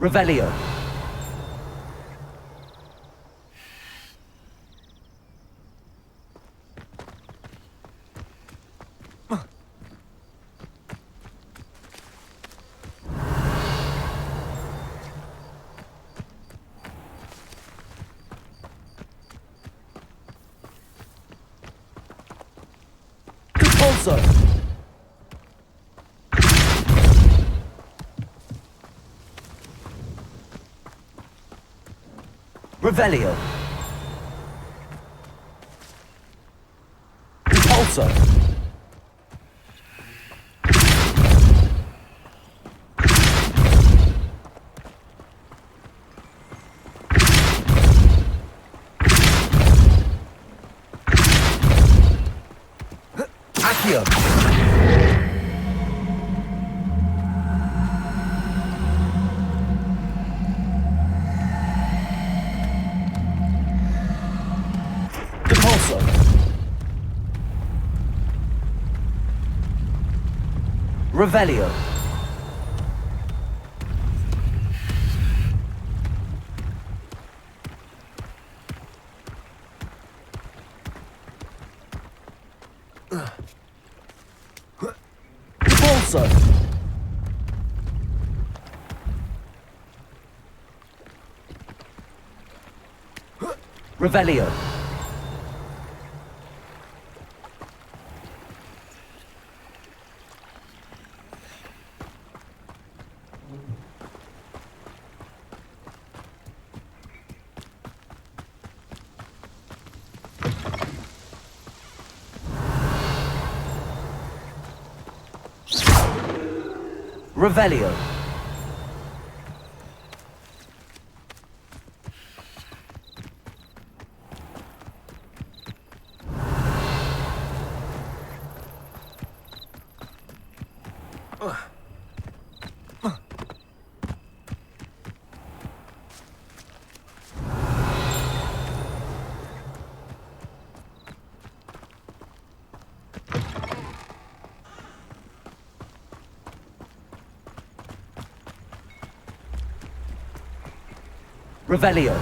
Revelio. Also. Revelio. Also. Accio. Depulso. Revelio. Depulso. Revelio. Revelio. Revelio.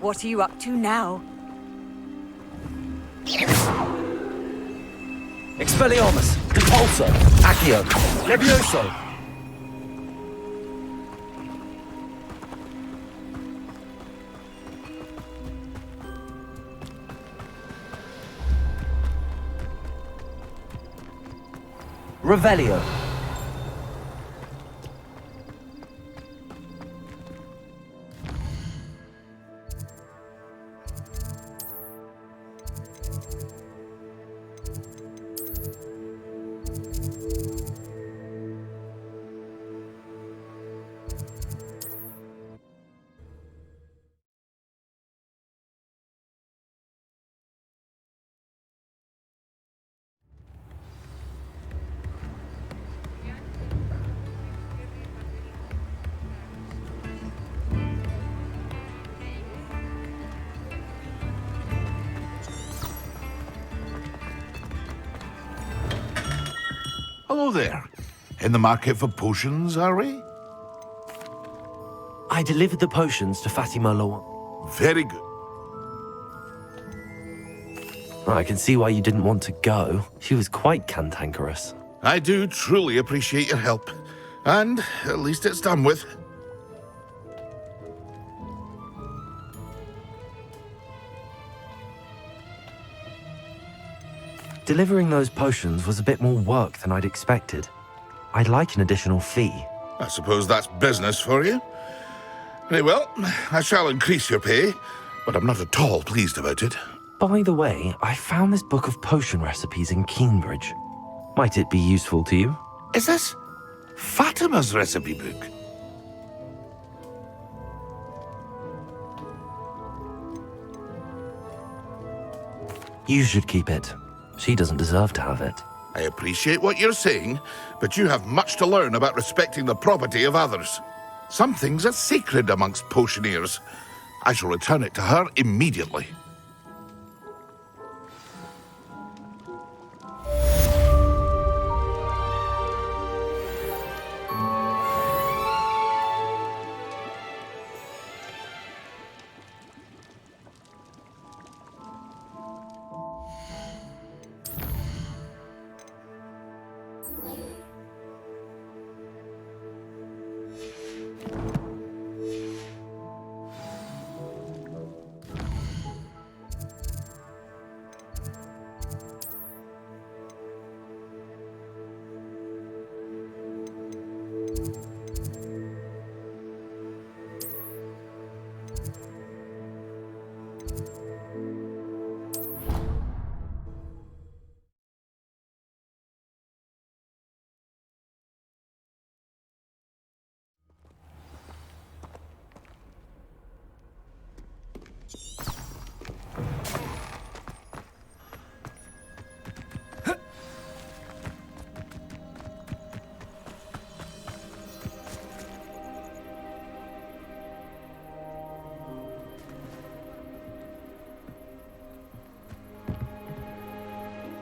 What are you up to now? Expelliarmus. Depulso. Accio. Levioso. Revelio. Hello there. In the market for potions, are we? I delivered the potions to Fatima Lawan. Very good. I can see why you didn't want to go. She was quite cantankerous. I do truly appreciate your help. And at least it's done with. Delivering those potions was a bit more work than I'd expected. I'd like an additional fee. I suppose that's business for you. Very well, I shall increase your pay, but I'm not at all pleased about it. By the way, I found this book of potion recipes in Cambridge. Might it be useful to you? Is this Fatima's recipe book? You should keep it. She doesn't deserve to have it. I appreciate what you're saying, but you have much to learn about respecting the property of others. Some things are sacred amongst potioneers. I shall return it to her immediately.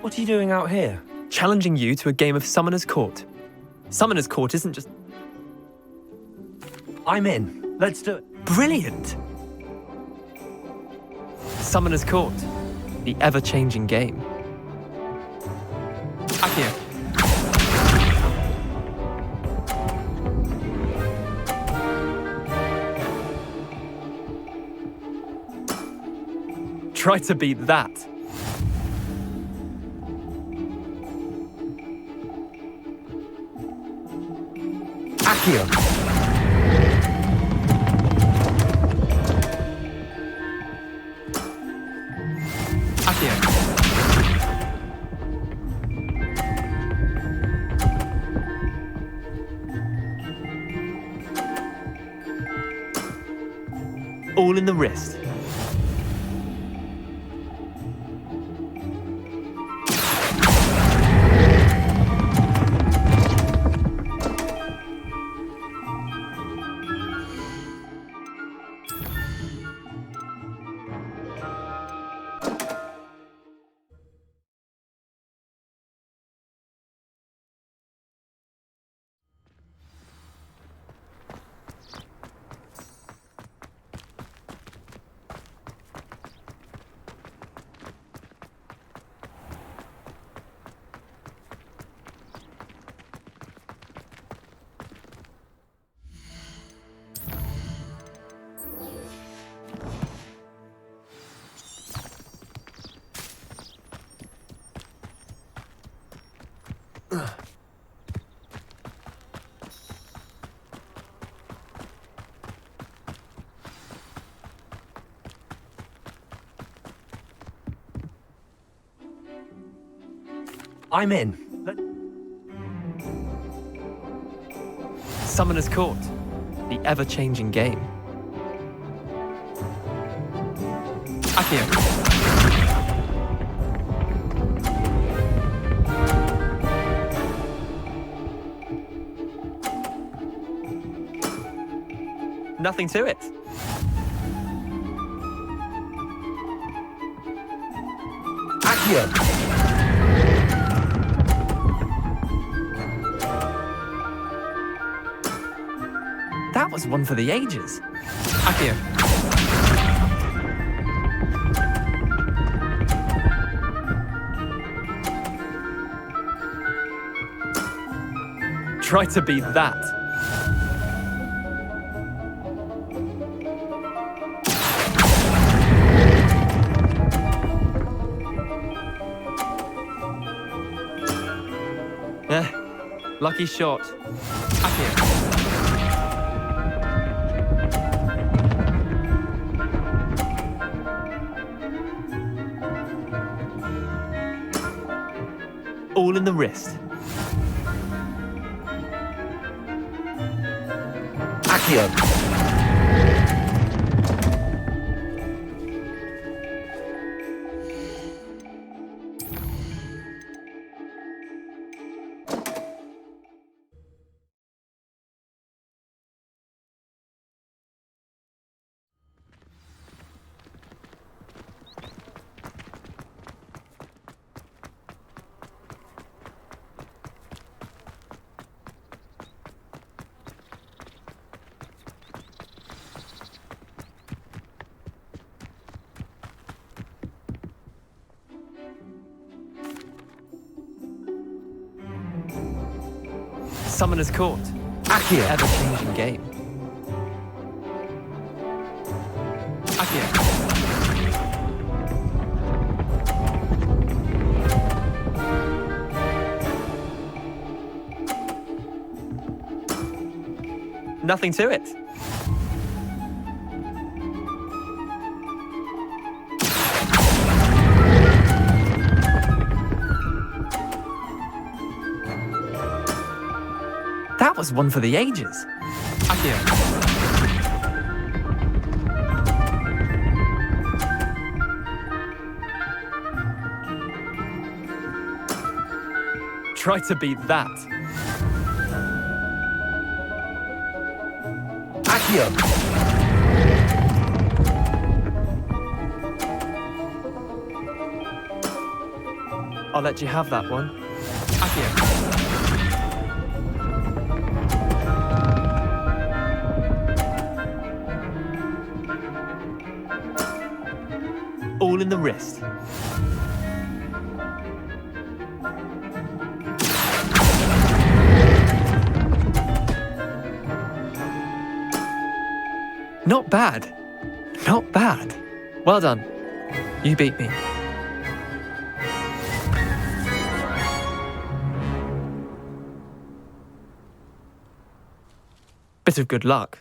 What are you doing out here? Challenging you to a game of Summoner's Court. Summoner's Court isn't just... I'm in. Let's do it. Brilliant! Summoner's Court. The ever-changing game. Akio. Try to beat that. Akio. Akio. All in the wrist. I'm in. Summoner's Court. The ever-changing game. Akio. Nothing to it. Akio. That was one for the ages. Akio. Try to beat that. Lucky shot. Akio. All in the wrist. Akio. Summoner's Court. Akio. Ever-changing game. Akio. Nothing to it. That was one for the ages. Akio. Try to beat that. Akio. I'll let you have that one. Accio. All in the wrist. Not bad. Not bad. Well done. You beat me. Bit of good luck.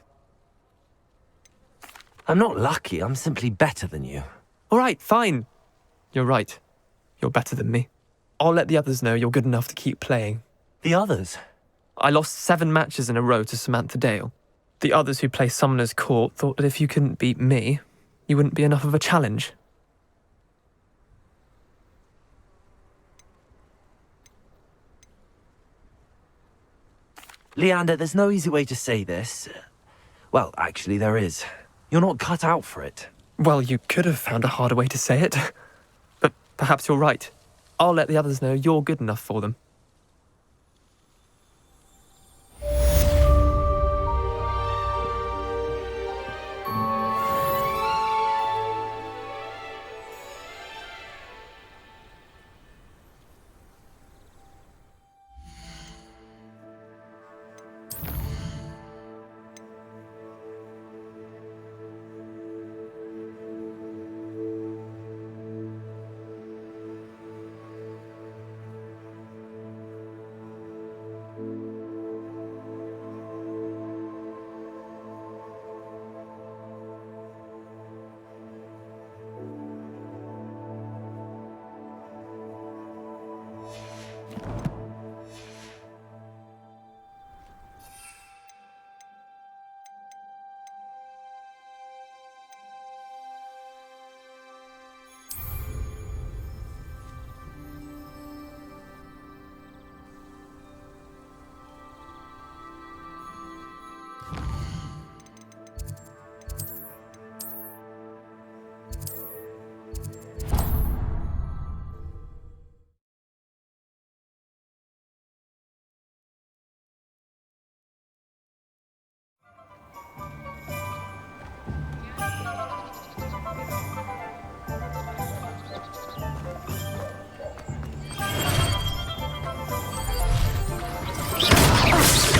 I'm not lucky, I'm simply better than you. All right, fine. You're right. You're better than me. I'll let the others know you're good enough to keep playing. The others? I lost 7 matches in a row to Samantha Dale. The others who play Summoner's Court thought that if you couldn't beat me, you wouldn't be enough of a challenge. Leander, there's no easy way to say this. Well, actually, there is. You're not cut out for it. Well, you could have found a harder way to say it. But perhaps you're right. I'll let the others know you're good enough for them.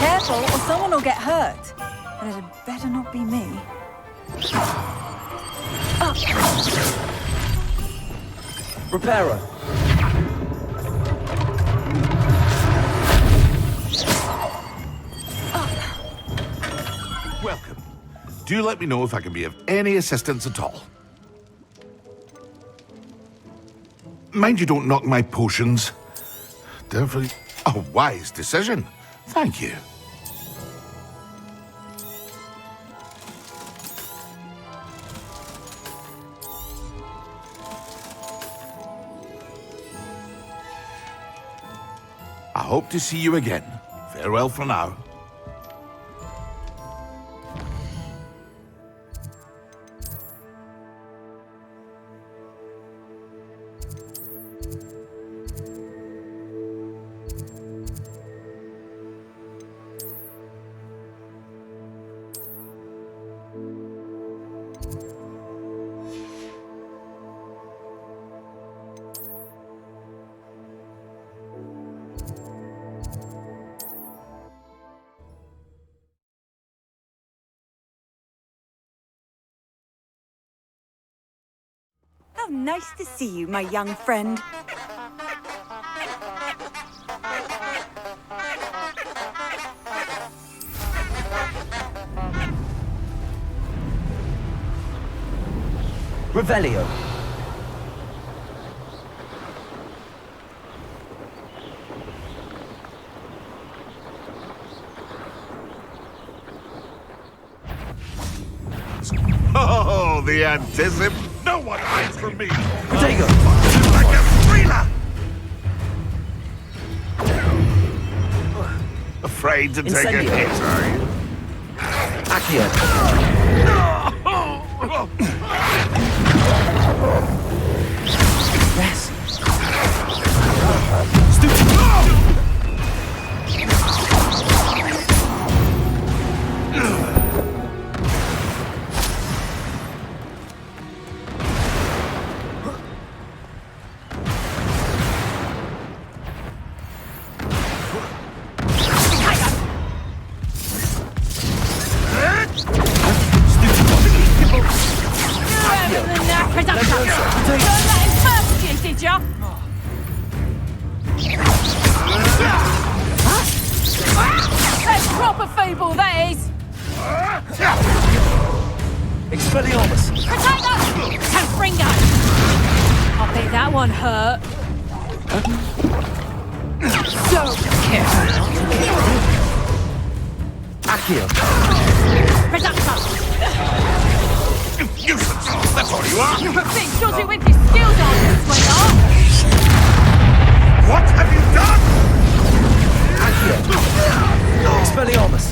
Careful, or someone will get hurt. But it had better not be me. Reparo. Welcome. Do let me know if I can be of any assistance at all. Mind you don't knock my potions. Definitely a wise decision. Thank you. I hope to see you again. Farewell for now. How nice to see you, my young friend. Revelio. Oh, the anticip. No one hides from me. Potato. Like a thriller. Afraid to take a Incendio. hit, are you? Accio. Yes. That's proper feeble, that is! Expelliarmus! Protect us! Confringo! I bet that one hurt. So careful. Accio! Reductor! Useless! That's all you are! You're a bit shorty with your skills, aren't you, sweetheart? What have you done? Accio! Expelliarmus!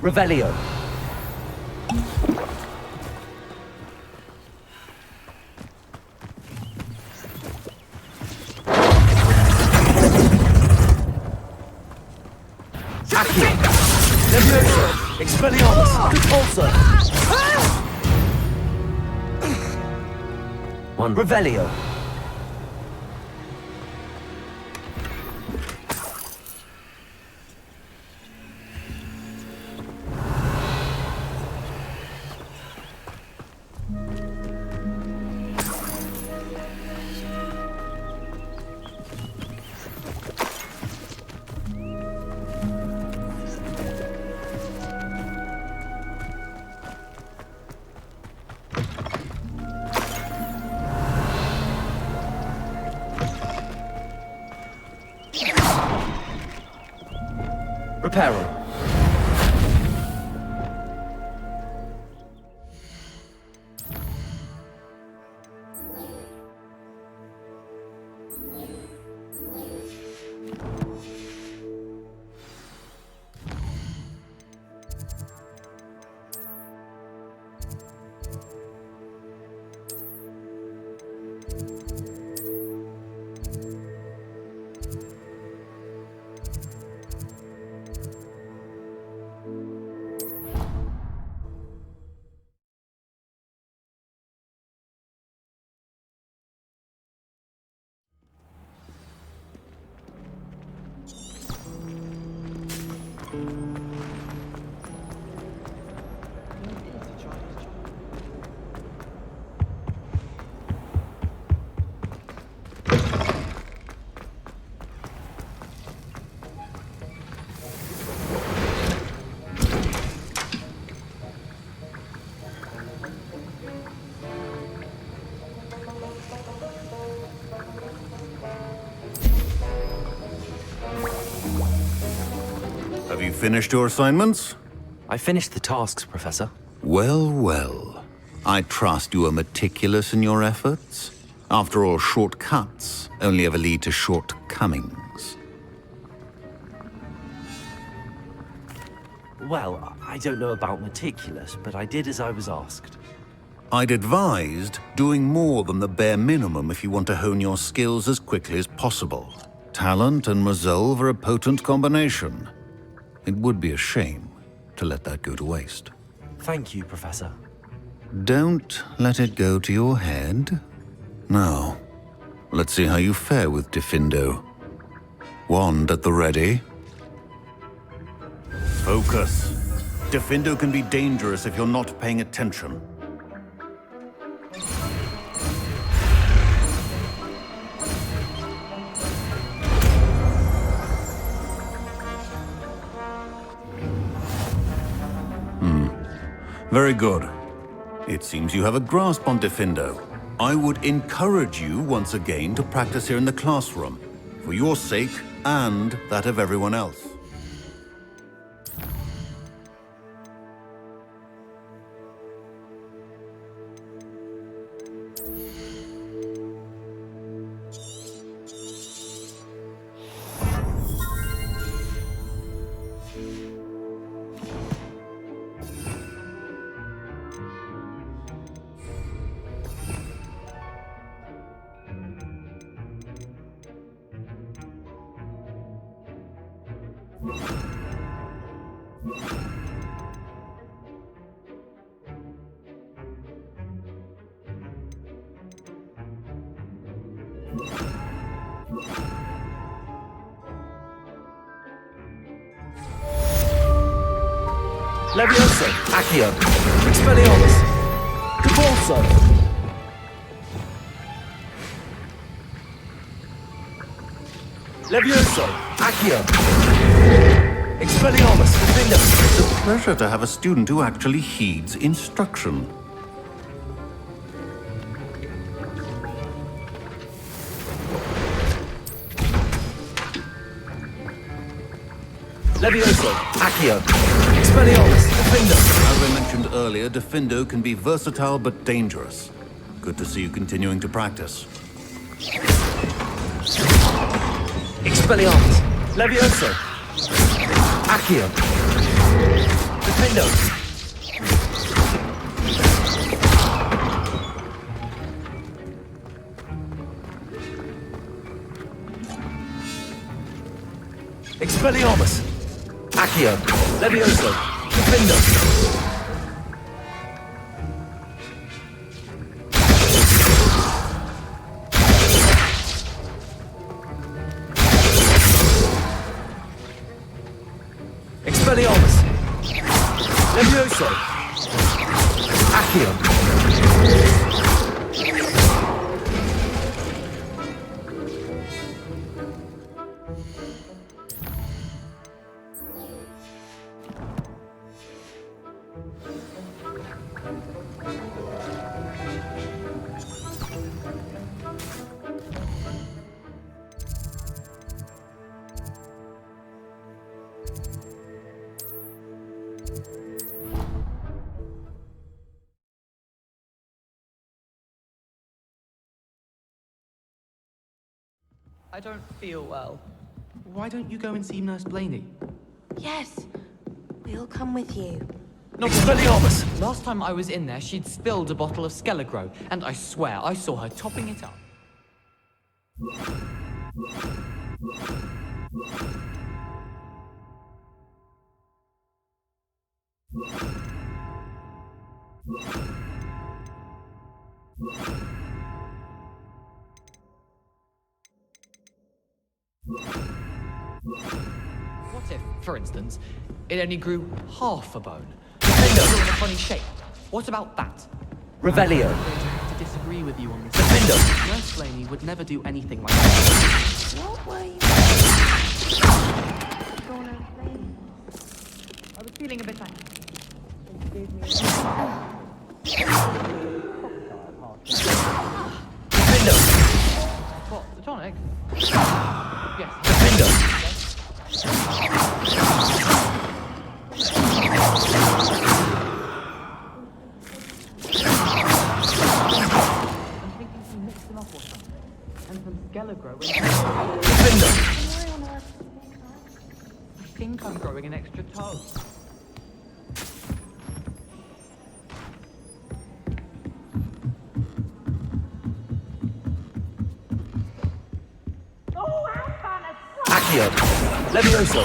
Revelio! Accio! Levioso! Expelliarmus! Repulsor! One Revelio! Reparo. Have you finished your assignments? I finished the tasks, Professor. Well, well. I trust you are meticulous in your efforts. After all, shortcuts only ever lead to shortcomings. Well, I don't know about meticulous, but I did as I was asked. I'd advised doing more than the bare minimum if you want to hone your skills as quickly as possible. Talent and resolve are a potent combination. It would be a shame to let that go to waste. Thank you, Professor. Don't let it go to your head. Now, let's see how you fare with Diffindo. Wand at the ready. Focus. Diffindo can be dangerous if you're not paying attention. Very good. It seems you have a grasp on Diffindo. I would encourage you once again to practice here in the classroom, for your sake and that of everyone else. Levioso! Accio! Expelliarmus! Corso! Levioso! Accio! Expelliarmus! Defender! It's a pleasure to have a student who actually heeds instruction. Levioso! Accio! Expelliarmus! Defender! As I mentioned earlier, Defendo can be versatile but dangerous. Good to see you continuing to practice. Expelliarmus! Levioso! Accio! Defendo! Expelliarmus! Accio! Levioso! Defendo! Expelliarmus! Levioso! Accio! I don't feel well. Why don't you go and see Nurse Blaney? Yes, we'll come with you. Expelliarmus! Last time I was in there, she'd spilled a bottle of Skelegro, and I swear I saw her topping it up. What if, for instance, it only grew half a bone? Defender in a funny shape. What about that? Revelio! I'm going to have to disagree with you on this. Defender! Nurse Blaney would never do anything like that. What were you gonna play? I was feeling a bit like... Defender! What, the tonic? Yes. Defender! I'm thinking he mixed them up or something. And some Skelegro. Defender! I think I'm growing an extra toe. Accio! Levioso!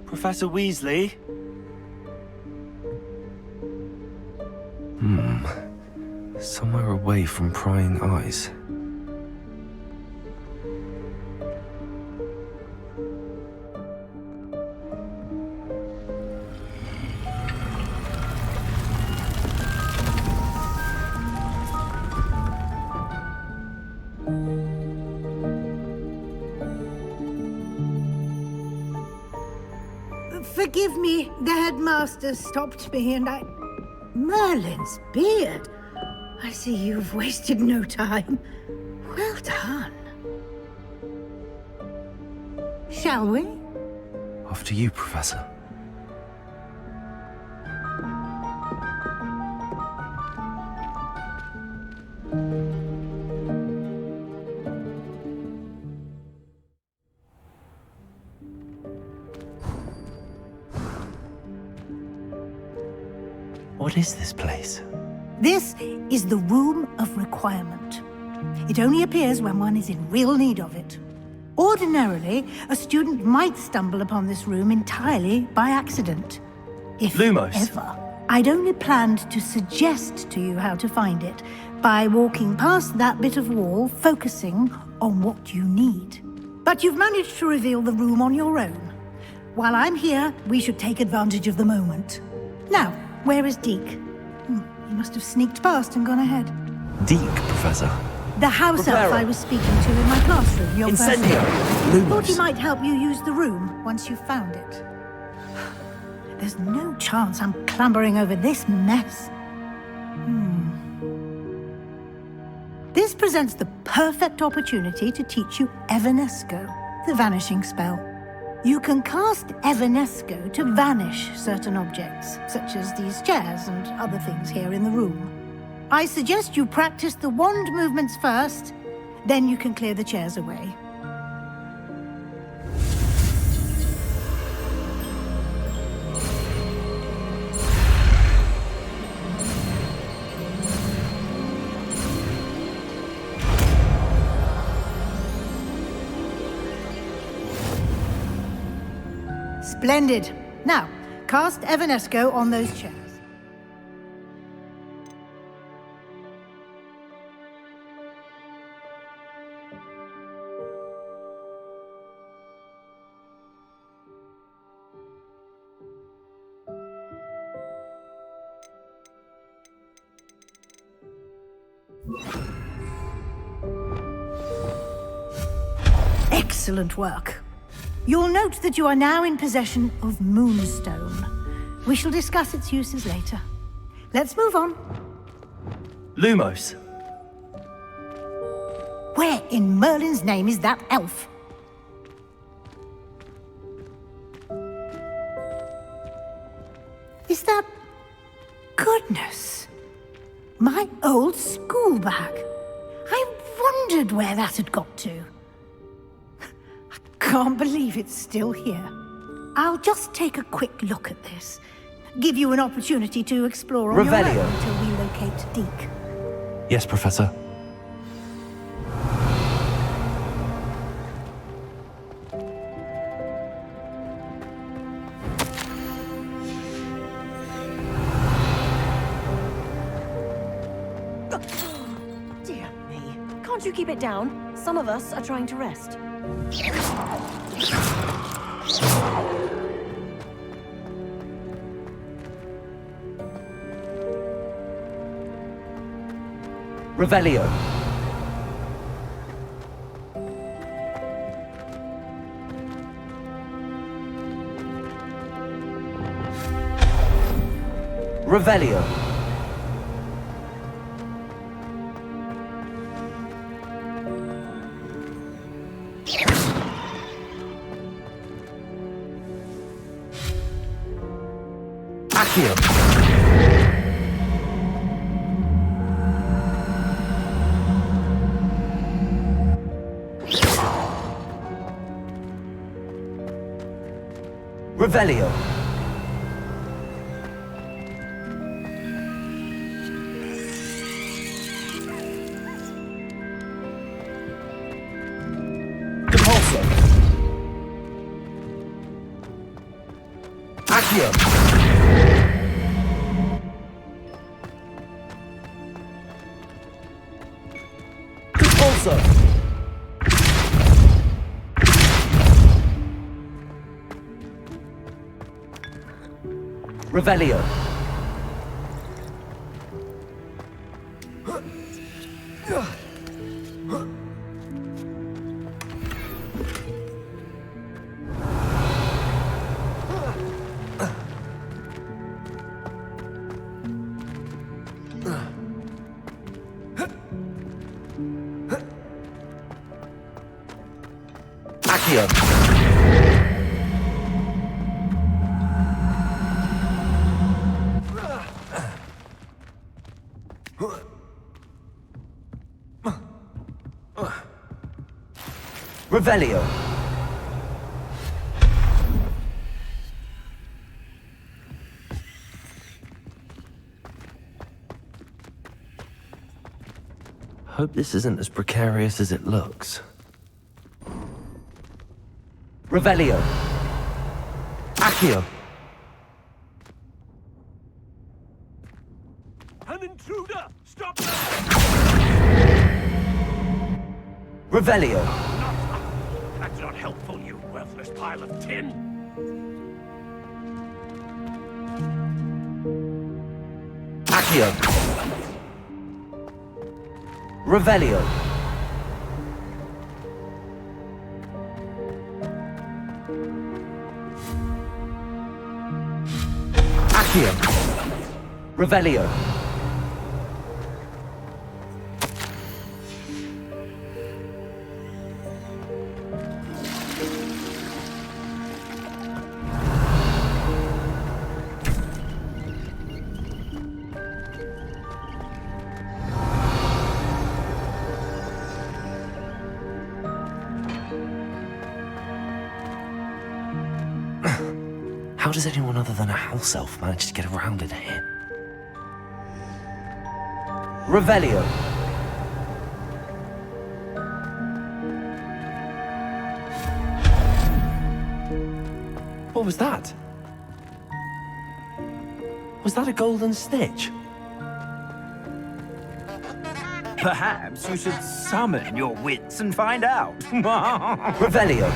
Professor Weasley? Somewhere away from prying eyes. Forgive me, the headmaster stopped me and I... Merlin's beard! I see you've wasted no time. Well done. Shall we? After you, Professor. What is this place? This is the Room of Requirement. It only appears when one is in real need of it. Ordinarily, a student might stumble upon this room entirely by accident. If Lumos. ever. I'd only planned to suggest to you how to find it by walking past that bit of wall, focusing on what you need. But you've managed to reveal the room on your own. While I'm here, we should take advantage of the moment. Now, where is Deke? He must have sneaked past and gone ahead. Deke, Professor. The house elf I was speaking to in my classroom, your first Incendio! year. Thought he Lumos. might help you use the room once you found it. There's no chance I'm clambering over this mess. This presents the perfect opportunity to teach you Evanesco, the vanishing spell. You can cast Evanesco to vanish certain objects, such as these chairs and other things here in the room. I suggest you practice the wand movements first, then you can clear the chairs away. Splendid. Now, cast Evanesco on those chairs. Excellent work. You'll note that you are now in possession of Moonstone. We shall discuss its uses later. Let's move on. Lumos. Where in Merlin's name is that elf? Is that... Goodness! My old school bag. I wondered where that had got to. Can't believe it's still here. I'll just take a quick look at this. Give you an opportunity to explore on your Revelio. own until we locate Deke. Yes, Professor. Dear me. Can't you keep it down? Some of us are trying to rest. Revelio. Revelio. Accio. Revelio. Depulso. Accio. Depulso. Revelio. Accio. Revelio. hope this isn't as precarious as it looks. Revelio. Accio. An intruder! Stop that! Revelio. That's not helpful, you worthless pile of tin! Accio. Revelio. Accio. Revelio. How does anyone other than a house elf manage to get around in here? Revelio. What was that? Was that a golden snitch? Perhaps you should summon your wits and find out. Revelio.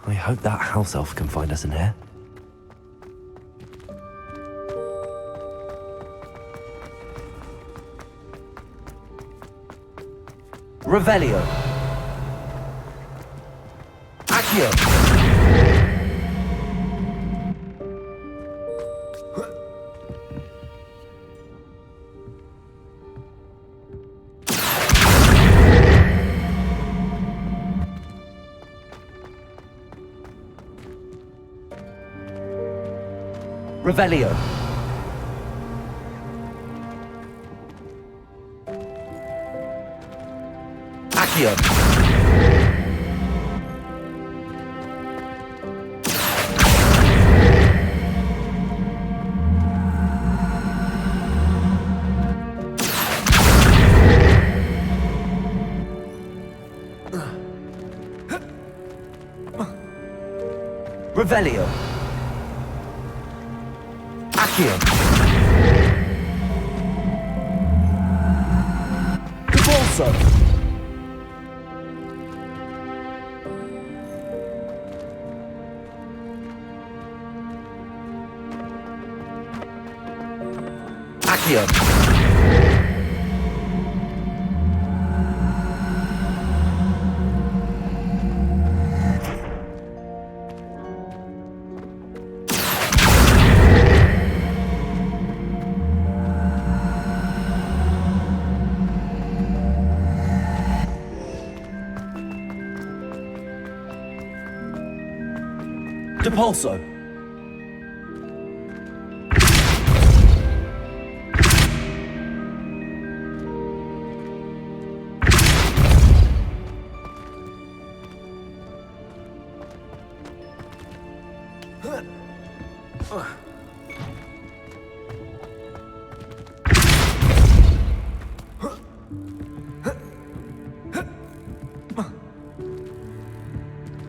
I hope that house elf can find us in here. Revelio. Accio. Revelio. Accio. Revelio. Accio. Debolso. Accio. Depulso.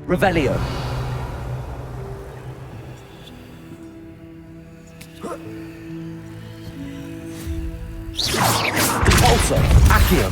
Revelio. Depulso. Accio.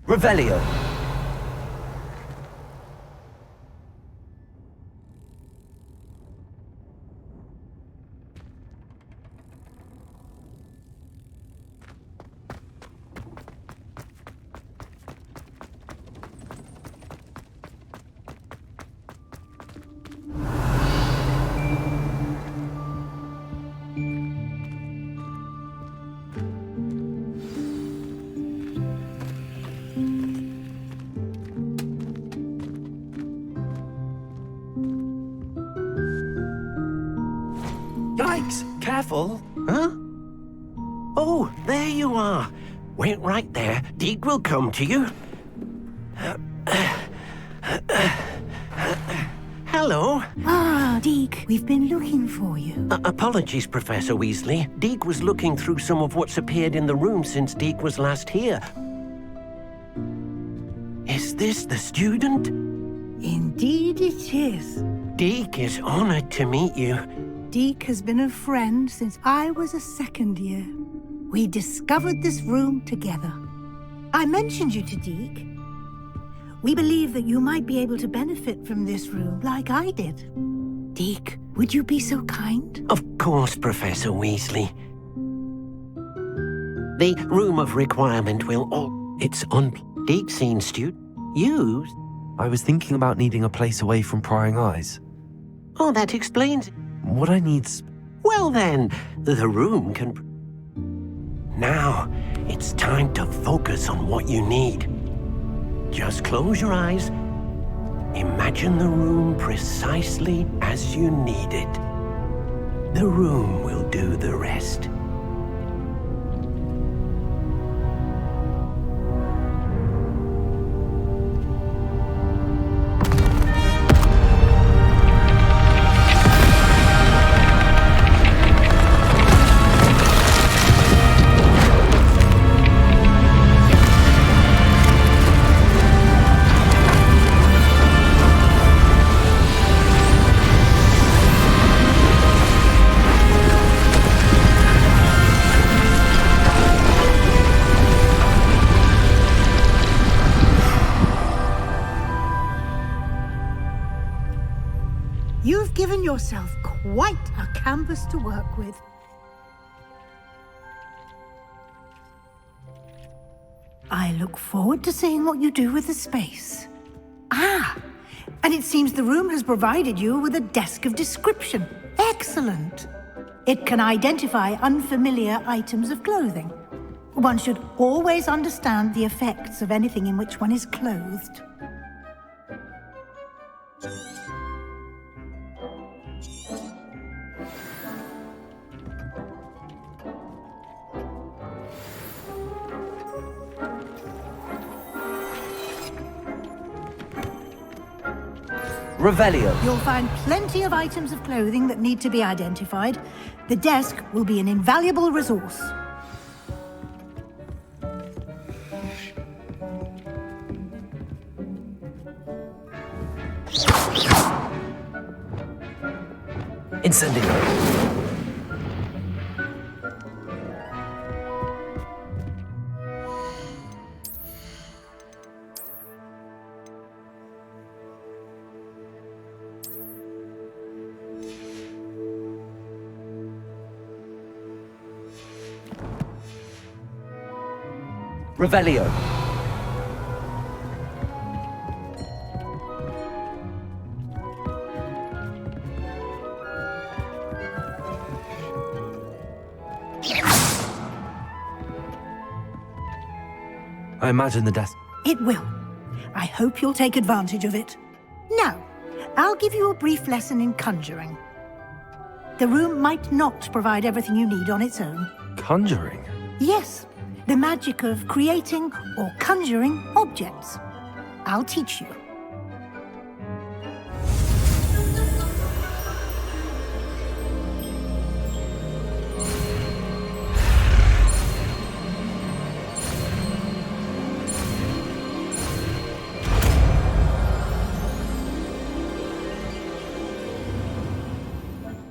Revelio. Yikes! Careful! Huh? Oh, there you are. Wait right there. Deke will come to you. Hello. Ah, Deke, we've been looking for you. Apologies, Professor Weasley. Deke was looking through some of what's appeared in the room since Deke was last here. Is this the student? Indeed it is. Deke is honored to meet you. Deke has been a friend since I was a second year. We discovered this room together. I mentioned you to Deke. We believe that you might be able to benefit from this room like I did. Deke, would you be so kind? Of course, Professor Weasley. The room of requirement will it's on Deke seen student used. I was thinking about needing a place away from prying eyes. Oh, that explains it. What I need's... Well then, the room can... Now, it's time to focus on what you need. Just close your eyes. Imagine the room precisely as you need it. The room will do the rest. You've given yourself quite a canvas to work with. I look forward to seeing what you do with the space. Ah, and it seems the room has provided you with a desk of description. Excellent. It can identify unfamiliar items of clothing. One should always understand the effects of anything in which one is clothed. Revelio. You'll find plenty of items of clothing that need to be identified. The desk will be an invaluable resource. Incendio. Revelio. I imagine the desk... It will. I hope you'll take advantage of it. Now, I'll give you a brief lesson in conjuring. The room might not provide everything you need on its own. Conjuring? Yes, the magic of creating or conjuring objects. I'll teach you.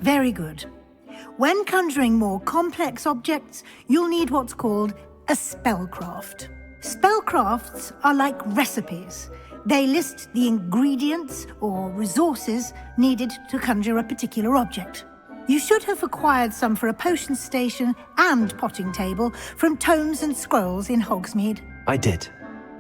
Very good. When conjuring more complex objects, you'll need what's called a spellcraft. Spellcrafts are like recipes. They list the ingredients or resources needed to conjure a particular object. You should have acquired some for a potion station and potting table from tomes and scrolls in Hogsmeade. I did.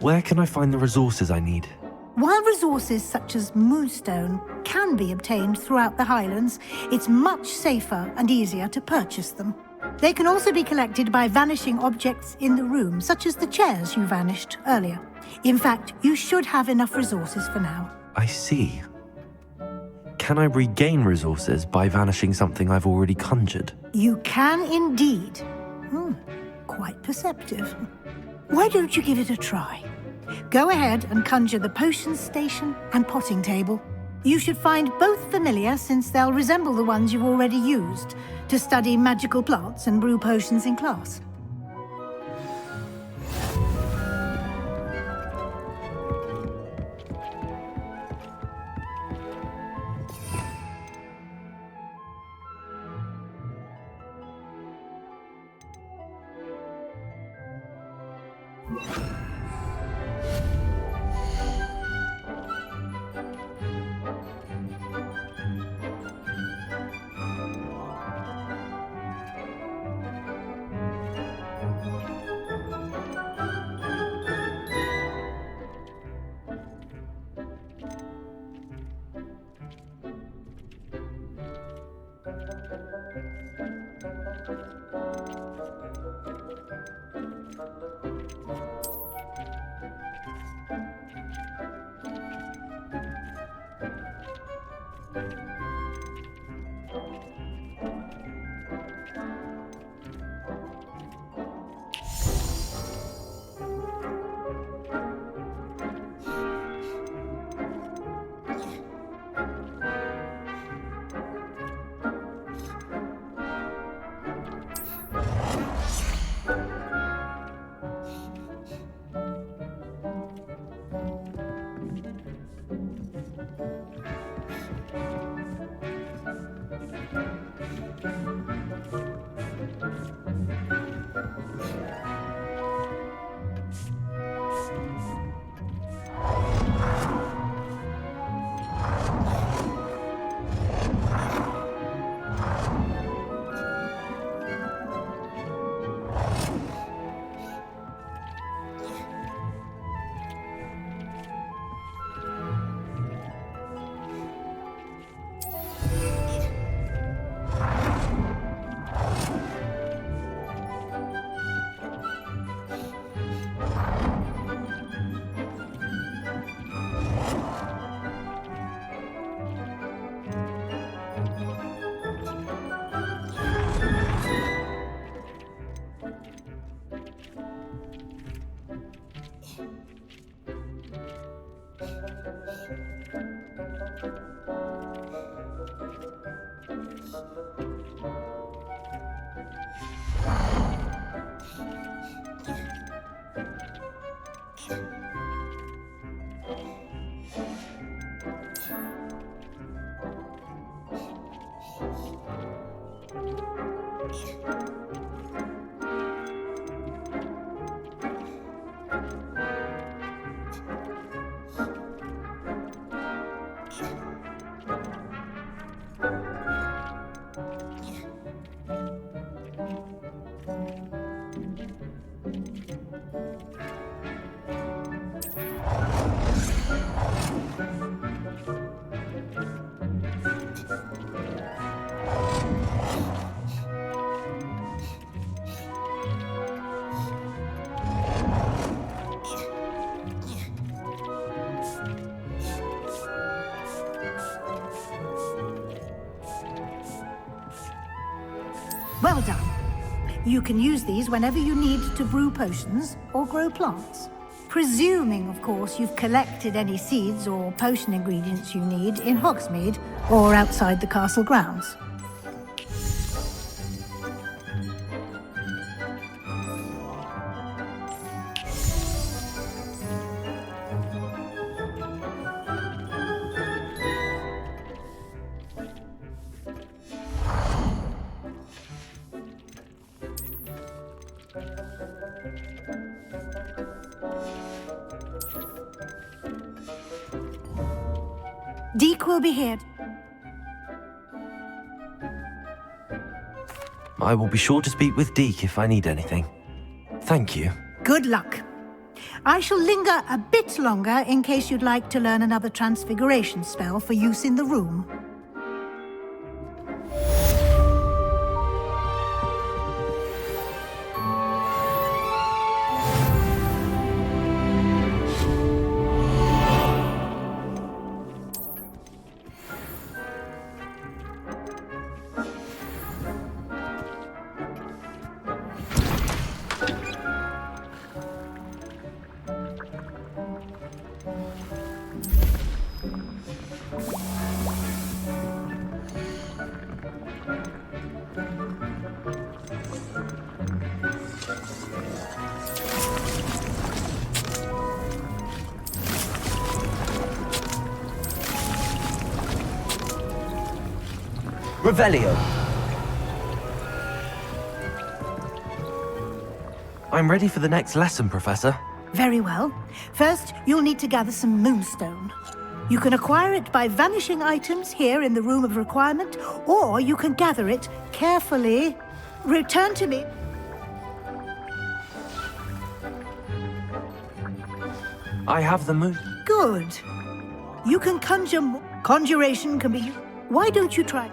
Where can I find the resources I need? While resources such as moonstone can be obtained throughout the Highlands, it's much safer and easier to purchase them. They can also be collected by vanishing objects in the room, such as the chairs you vanished earlier. In fact, you should have enough resources for now. I see. can I regain resources by vanishing something I've already conjured? You can indeed. Quite perceptive. Why don't you give it a try? Go ahead and conjure the potions station and potting table. You should find both familiar, since they'll resemble the ones you've already used to study magical plants and brew potions in class. Well done. You can use these whenever you need to brew potions or grow plants. Presuming, of course, you've collected any seeds or potion ingredients you need in Hogsmeade or outside the castle grounds. Deke will be here. I will be sure to speak with Deke if I need anything. Thank you. Good luck. I shall linger a bit longer in case you'd like to learn another transfiguration spell for use in the room. Revelio. I'm ready for the next lesson, Professor. Very well. First, you'll need to gather some moonstone. You can acquire it by vanishing items here in the Room of Requirement, or you can gather it carefully. Return to me. I have the moon. Good. You can conjure more. Conjuration can be... Why don't you try?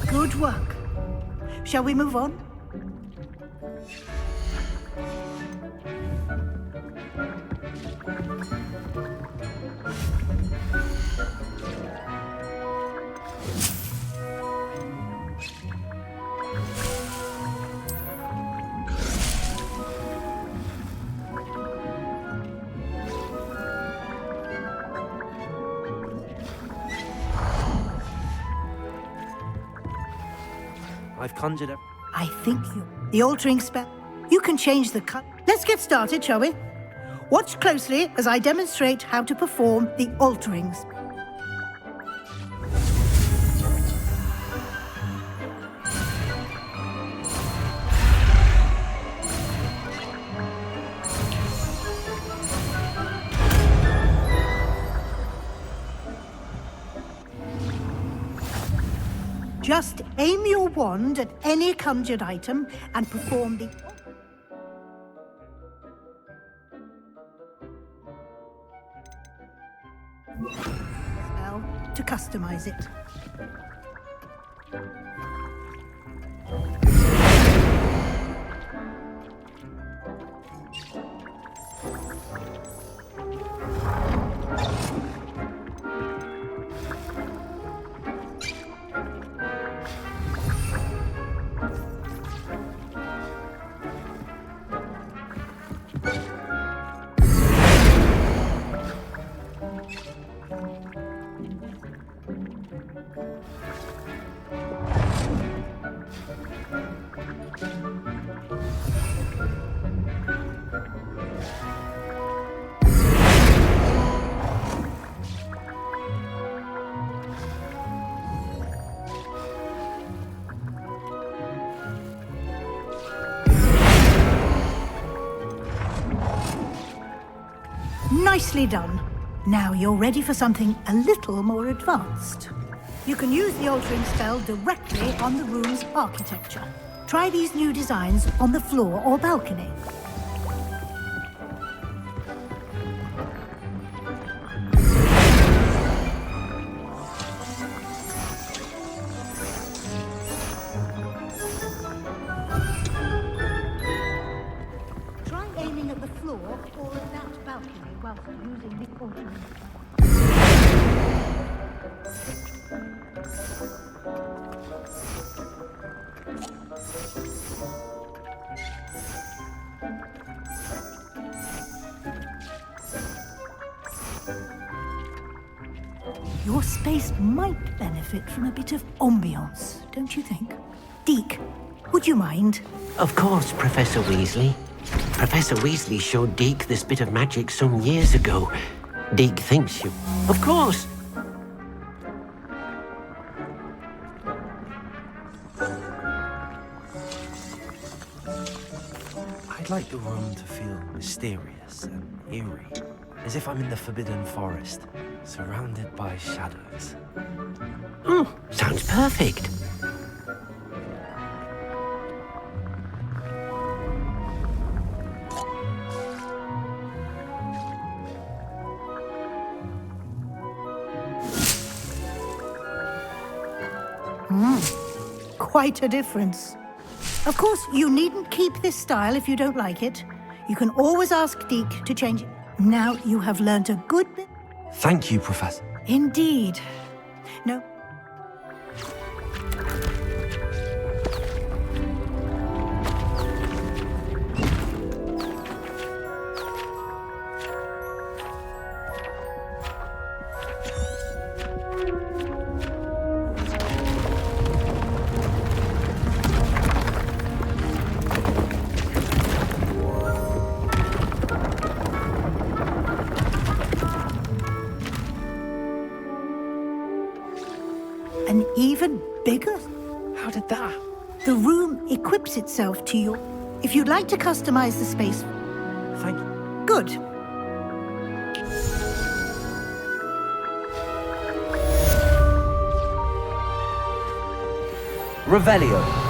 Good work. Shall we move on? I've conjured it. I think you... The altering spell. You can change the cut. Let's get started, shall we? Watch closely as I demonstrate how to perform the altering spell. Just aim your wand at any conjured item and perform the spell to customize it. Nicely done. Now you're ready for something a little more advanced. You can use the altering spell directly on the room's architecture. Try these new designs on the floor or balcony. Try aiming at the floor or at that balcony whilst using the altering spell. Your space might benefit from a bit of ambiance, don't you think? Deke, would you mind? Of course, Professor Weasley. Professor Weasley showed Deke this bit of magic some years ago. Deke thinks you... Of course! I'd like the room to feel mysterious and eerie, as if I'm in the Forbidden Forest, surrounded by shadows. Oh, sounds perfect. Quite a difference. Of course, you needn't keep this style if you don't like it. You can always ask Deke to change it. Now you have learnt a good bit. Thank you, Professor. Indeed. No. An even bigger? How did that? The room equips itself to your... If you'd like to customize the space... Thank you. Good. Revelio.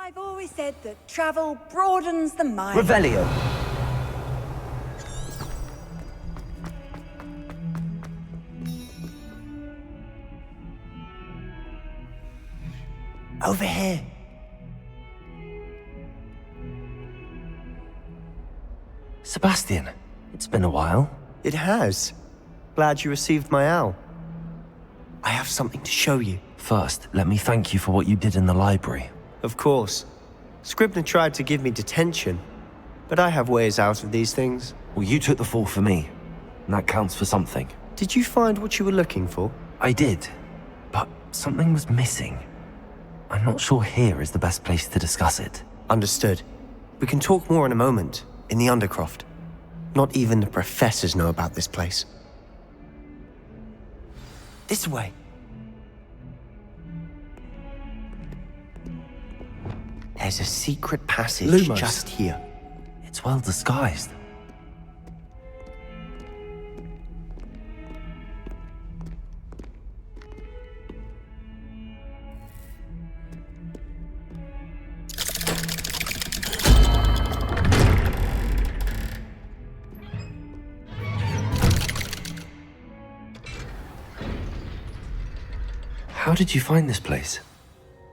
I've always said that travel broadens the mind. Revelio. Over here. Sebastian, it's been a while. It has. Glad you received my owl. I have something to show you. First, let me thank you for what you did in the library. Of course. Scribner tried to give me detention, but I have ways out of these things. Well, you took the fall for me, and that counts for something. Did you find what you were looking for? I did, but something was missing. I'm not sure here is the best place to discuss it. Understood. We can talk more in a moment, in the Undercroft. Not even the professors know about this place. This way. There's a secret passage Lumos. just here. It's well disguised. How did you find this place?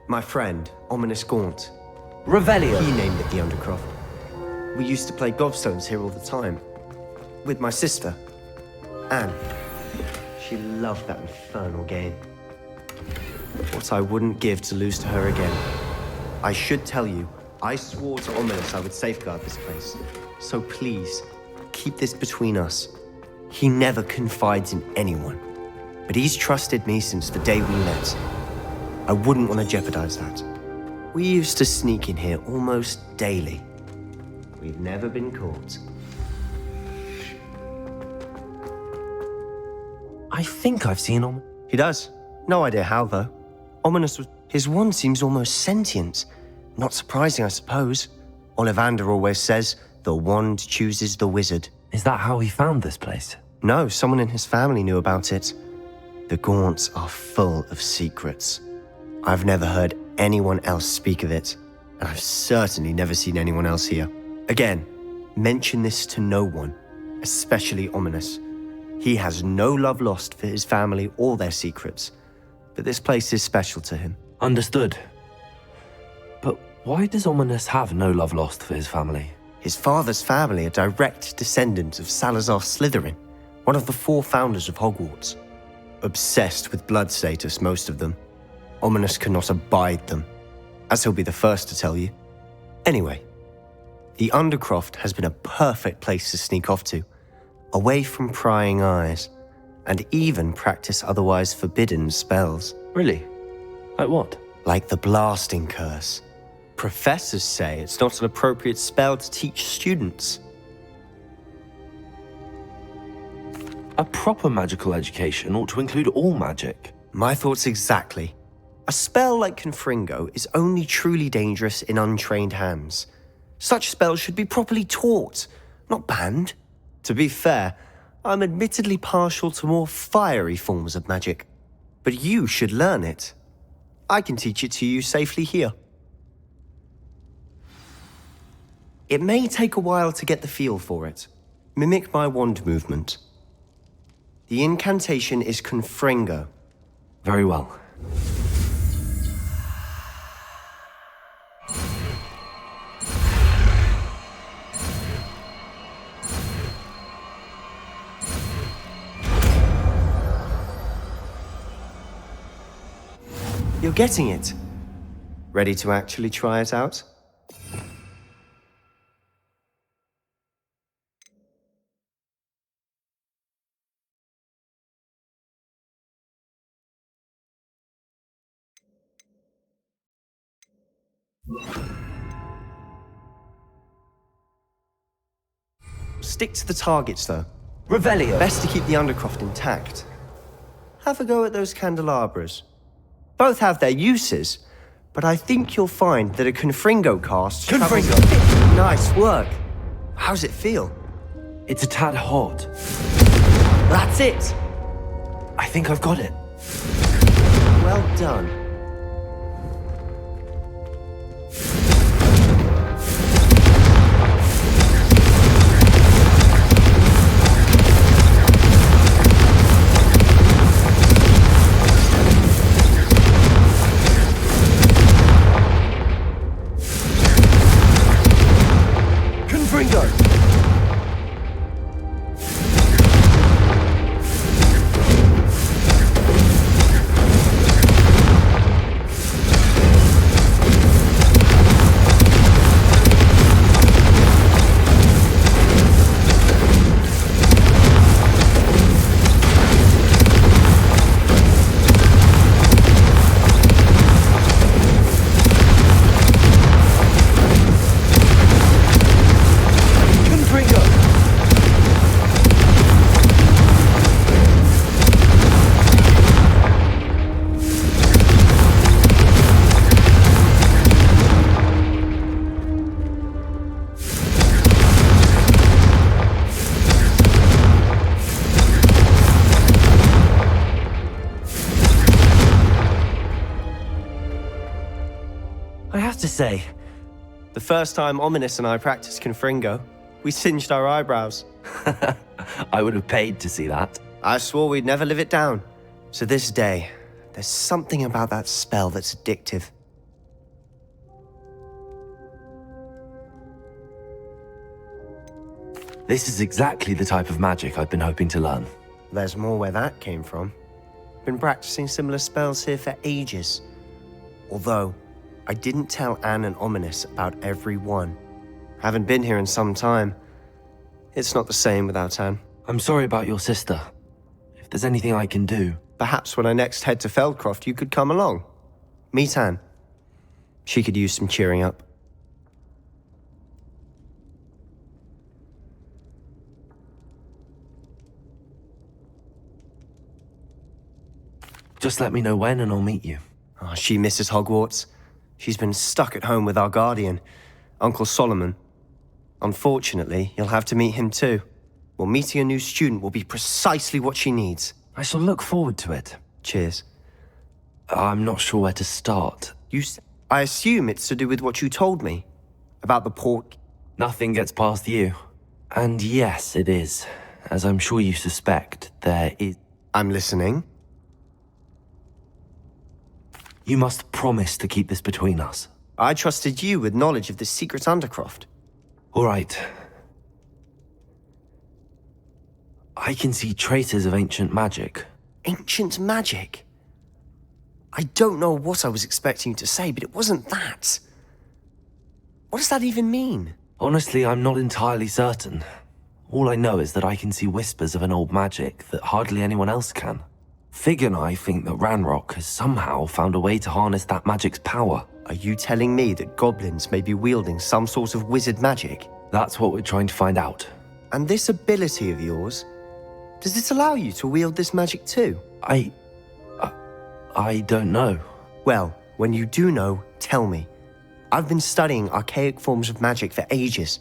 My friend, Ominous Gaunt. Revelio. He named it the Undercroft. We used to play gobstones here all the time. With my sister, Anne. She loved that infernal game. What I wouldn't give to lose to her again. I should tell you, I swore to Ominous I would safeguard this place. So please, keep this between us. He never confides in anyone. But he's trusted me since the day we met. I wouldn't want to jeopardize that. We used to sneak in here almost daily. We've never been caught. I think I've seen him. He does. No idea how, though. Ominous was... His wand seems almost sentient. Not surprising, I suppose. Ollivander always says, the wand chooses the wizard. Is that how he found this place? No, someone in his family knew about it. The Gaunts are full of secrets. I've never heard anyone else speak of it, and I've certainly never seen anyone else here. Again, mention this to no one, especially Ominous. He has no love lost for his family or their secrets, but this place is special to him. Understood. But why does Ominous have no love lost for his family? His father's family are direct descendants of Salazar Slytherin, one of the 4 founders of Hogwarts. Obsessed with blood status, most of them. Ominous cannot abide them, as he'll be the first to tell you. Anyway, the Undercroft has been a perfect place to sneak off to, away from prying eyes, and even practice otherwise forbidden spells. Really? Like what? Like the blasting curse. Professors say it's not an appropriate spell to teach students. A proper magical education ought to include all magic. My thoughts exactly. A spell like Confringo is only truly dangerous in untrained hands. Such spells should be properly taught, not banned. To be fair, I'm admittedly partial to more fiery forms of magic. But you should learn it. I can teach it to you safely here. It may take a while to get the feel for it. Mimic my wand movement. The incantation is Confringo. Very well. You're getting it. Ready to actually try it out? Stick to the targets, though. Revelio. Best to keep the Undercroft intact. Have a go at those candelabras. Both have their uses, but I think you'll find that a Confringo cast... Confringo! Nice work. How's it feel? It's a tad hot. That's it! I think I've got it. Well done. I have to say, The first time Ominous and I practiced Confringo, we singed our eyebrows. I would have paid to see that. I swore we'd never live it down. So this day, there's something about that spell that's addictive. This is exactly the type of magic I've been hoping to learn. There's more where that came from. Been practicing similar spells here for ages. Although, I didn't tell Anne and Ominous about every one. Haven't been here in some time. It's not the same without Anne. I'm sorry about your sister. If there's anything I can do... Perhaps when I next head to Feldcroft, you could come along. Meet Anne. She could use some cheering up. Just let me know when and I'll meet you. Oh, she misses Hogwarts. She's been stuck at home with our guardian, Uncle Solomon. Unfortunately, you'll have to meet him too. Well, meeting a new student will be precisely what she needs. I shall look forward to it. Cheers. I'm not sure where to start. I assume it's to do with what you told me about the port. Nothing gets past you. And yes, it is. As I'm sure you suspect, there is... I'm listening. You must promise to keep this between us. I trusted you with knowledge of this secret undercroft. All right. I can see traces of ancient magic. Ancient magic? I don't know what I was expecting you to say, but it wasn't that. What does that even mean? Honestly, I'm not entirely certain. All I know is that I can see whispers of an old magic that hardly anyone else can. Fig and I think that Ranrock has somehow found a way to harness that magic's power. Are you telling me that goblins may be wielding some sort of wizard magic? That's what we're trying to find out. And this ability of yours, does it allow you to wield this magic too? I don't know. Well, when you do know, tell me. I've been studying archaic forms of magic for ages.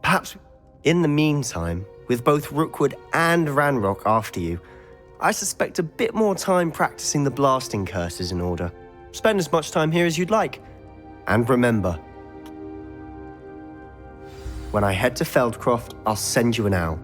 Perhaps, in the meantime, with both Rookwood and Ranrock after you, I suspect a bit more time practicing the blasting curse is in order. Spend as much time here as you'd like. And remember, when I head to Feldcroft, I'll send you an owl.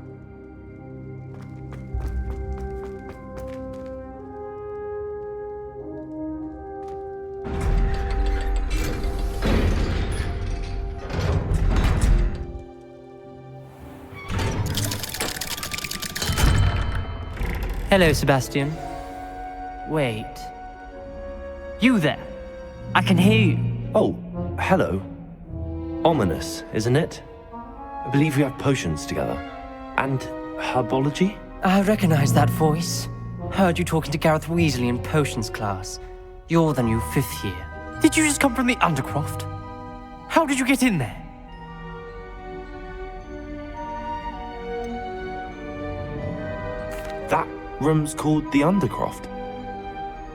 Hello, Sebastian. Wait. You there? I can hear you. Oh, hello. Ominous, isn't it? I believe we have potions together. And herbology? I recognize that voice. Heard you talking to Gareth Weasley in potions class. You're the new 5th year. Did you just come from the Undercroft? How did you get in there? That room's called the Undercroft.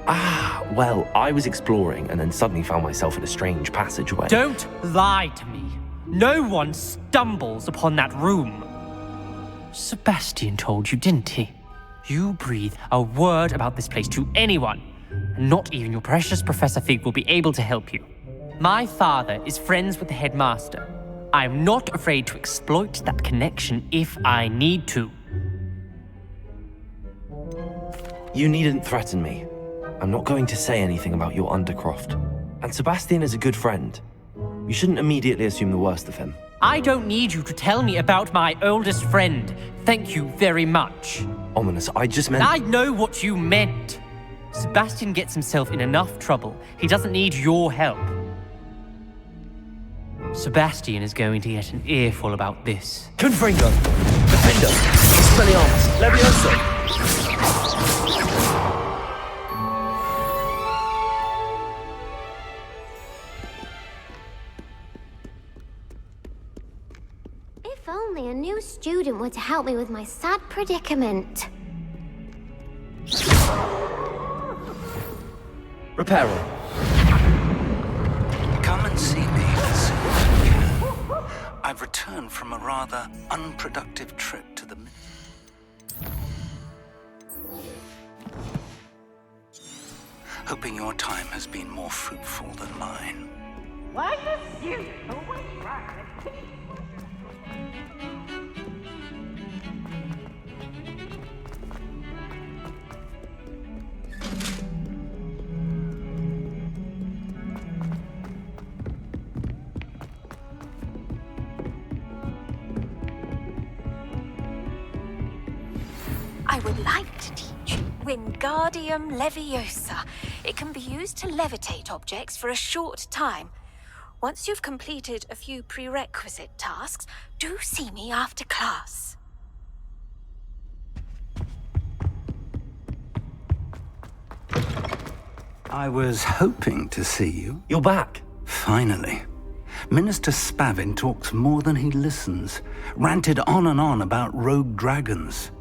Ah, well, I was exploring and then suddenly found myself in a strange passageway. Don't lie to me. No one stumbles upon that room. Sebastian told you, didn't he? You breathe a word about this place to anyone, and not even your precious Professor Fig will be able to help you. My father is friends with the headmaster. I am not afraid to exploit that connection if I need to. You needn't threaten me. I'm not going to say anything about your Undercroft. And Sebastian is a good friend. You shouldn't immediately assume the worst of him. I don't need you to tell me about my oldest friend. Thank you very much. Ominous, I just meant... I know what you meant. Sebastian gets himself in enough trouble. He doesn't need your help. Sebastian is going to get an earful about this. Confringo! Defender! Expelliarmus! Levioso! If only a new student were to help me with my sad predicament. Reparo. Come and see me as soon as you can. I've returned from a rather unproductive trip to the... Hoping your time has been more fruitful than mine. Why does you always right? I would like to teach you Wingardium Leviosa. It can be used to levitate objects for a short time. Once you've completed a few prerequisite tasks, do see me after class. I was hoping to see you. You're back. Finally. Minister Spavin talks more than he listens. Ranted on and on about rogue dragons.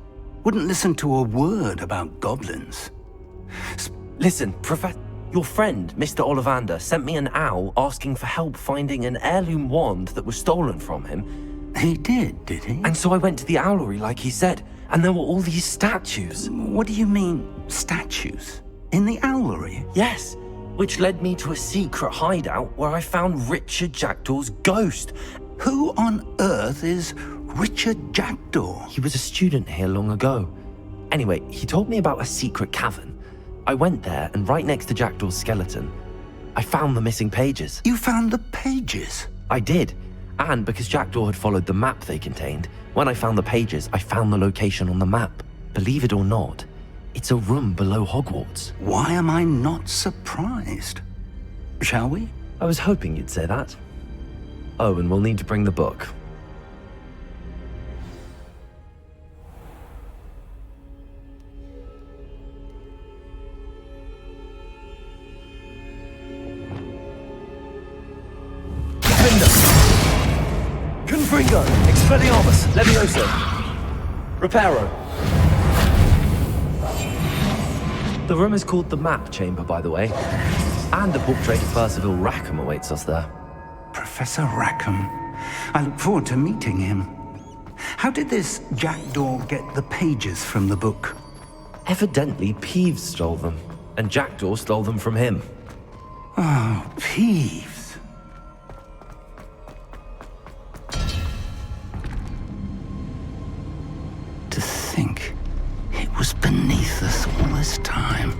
Wouldn't listen to a word about goblins. Listen, Professor, your friend, Mr. Ollivander, sent me an owl asking for help finding an heirloom wand that was stolen from him. He did he? And so I went to the owlery like he said, and there were all these statues. What do you mean, statues? In the owlery? Yes, which led me to a secret hideout where I found Richard Jackdaw's ghost. Who on earth is Richard Jackdaw? He was a student here long ago. Anyway, he told me about a secret cavern. I went there, and right next to Jackdaw's skeleton, I found the missing pages. You found the pages? I did. And because Jackdaw had followed the map they contained, when I found the pages, I found the location on the map. Believe it or not, it's a room below Hogwarts. Why am I not surprised? Shall we? I was hoping you'd say that. Oh, and we'll need to bring the book. Confringo! Expelliarmus! Levioso! Reparo! The room is called the Map Chamber, by the way. And a portrait of Percival Rackham awaits us there. Professor Rackham. I look forward to meeting him. How did this Jackdaw get the pages from the book? Evidently, Peeves stole them, and Jackdaw stole them from him. Oh, Peeves. To think it was beneath us all this time.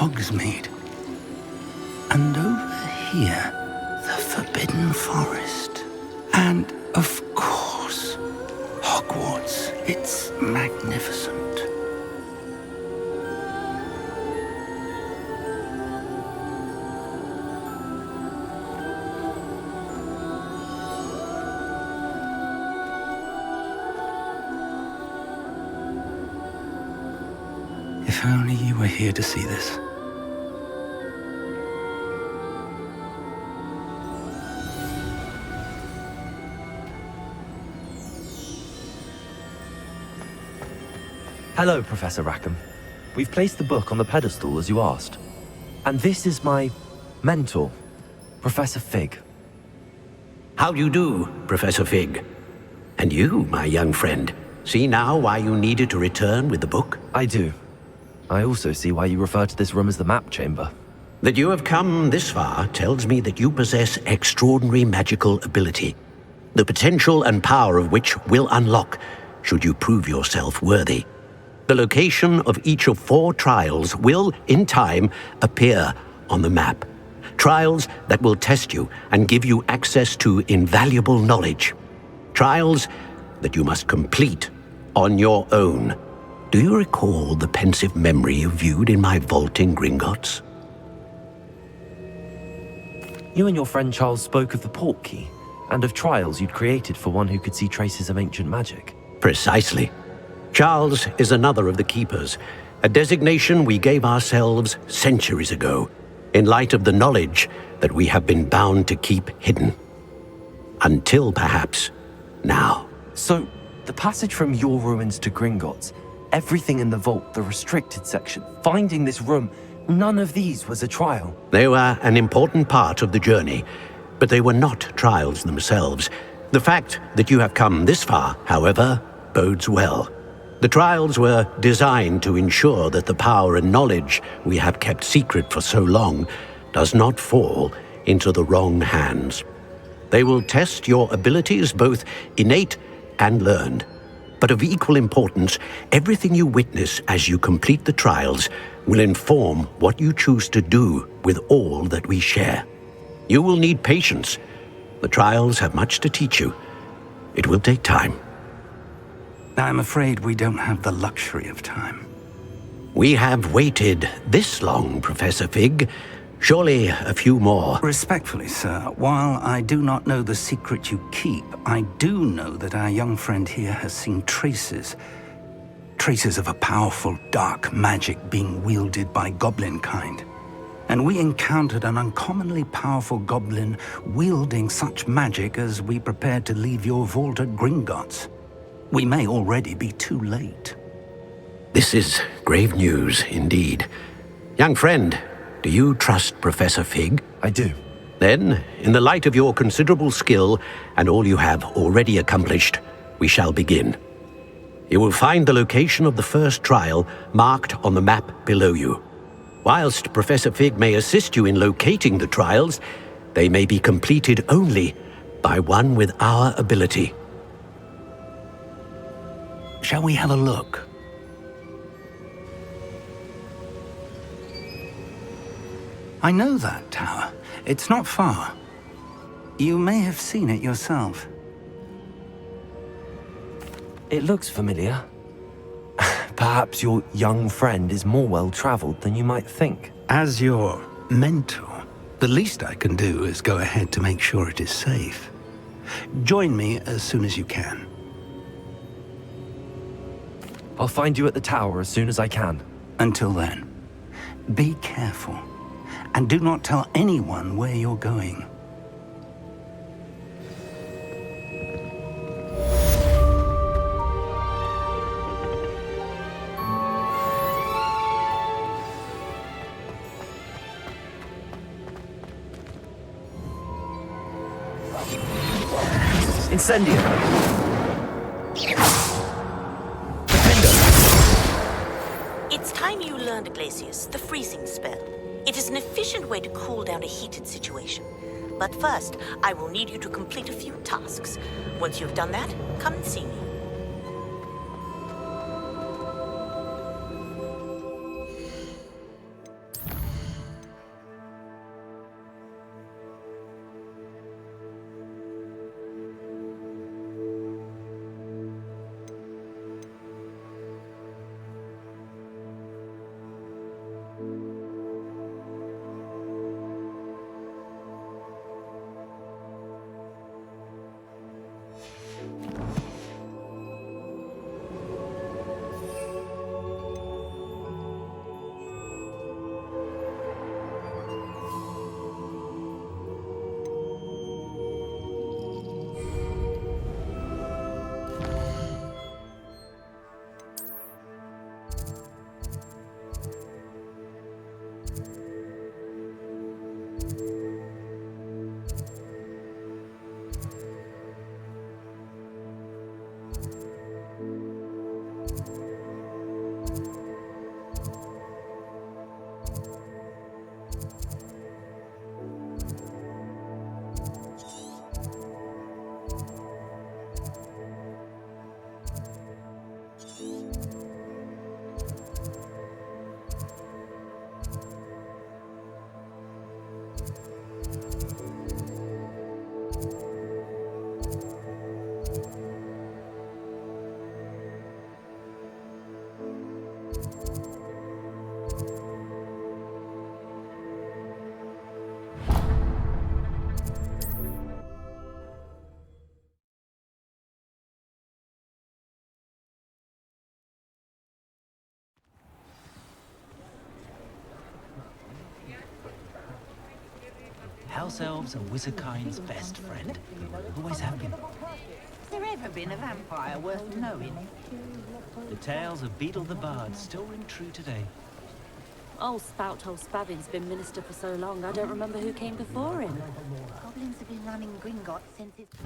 Hogsmeade. And over here, the Forbidden Forest. And, of course, Hogwarts. It's magnificent. If only you were here to see this. Hello, Professor Rackham. We've placed the book on the pedestal as you asked. And this is my mentor, Professor Fig. How do you do, Professor Fig? And you, my young friend, see now why you needed to return with the book? I do. I also see why you refer to this room as the map chamber. That you have come this far tells me that you possess extraordinary magical ability, the potential and power of which will unlock should you prove yourself worthy. The location of each of 4 trials will, in time, appear on the map. Trials that will test you and give you access to invaluable knowledge. Trials that you must complete on your own. Do you recall the pensive memory you viewed in my vault in Gringotts? You and your friend Charles spoke of the portkey, and of trials you'd created for one who could see traces of ancient magic. Precisely. Charles is another of the Keepers, a designation we gave ourselves centuries ago, in light of the knowledge that we have been bound to keep hidden. Until, perhaps, now. So, the passage from your ruins to Gringotts, everything in the vault, the restricted section, finding this room, none of these was a trial. They were an important part of the journey, but they were not trials themselves. The fact that you have come this far, however, bodes well. The trials were designed to ensure that the power and knowledge we have kept secret for so long does not fall into the wrong hands. They will test your abilities, both innate and learned. But of equal importance, everything you witness as you complete the trials will inform what you choose to do with all that we share. You will need patience. The trials have much to teach you. It will take time. I'm afraid we don't have the luxury of time. We have waited this long, Professor Fig. Surely a few more. Respectfully, sir, while I do not know the secret you keep, I do know that our young friend here has seen traces of a powerful dark magic being wielded by goblin kind. And we encountered an uncommonly powerful goblin wielding such magic as we prepared to leave your vault at Gringotts. We may already be too late. This is grave news indeed. Young friend, do you trust Professor Fig? I do. Then, in the light of your considerable skill and all you have already accomplished, we shall begin. You will find the location of the first trial marked on the map below you. Whilst Professor Fig may assist you in locating the trials, they may be completed only by one with our ability. Shall we have a look? I know that tower. It's not far. You may have seen it yourself. It looks familiar. Perhaps your young friend is more well-traveled than you might think. As your mentor, the least I can do is go ahead to make sure it is safe. Join me as soon as you can. I'll find you at the tower as soon as I can. Until then, be careful. And do not tell anyone where you're going. Incendio! It's time you learned, Glacius, the freezing spell. It is an efficient way to cool down a heated situation. But first, I will need you to complete a few tasks. Once you've done that, come and see me. House elves are wizardkind's best friend. Always have been. Has there ever been a vampire worth knowing? The tales of Beetle the Bard still ring true today. Old Spout-hole Spavin's been minister for so long, I don't remember who came before him. Goblins have been running Gringotts since it's...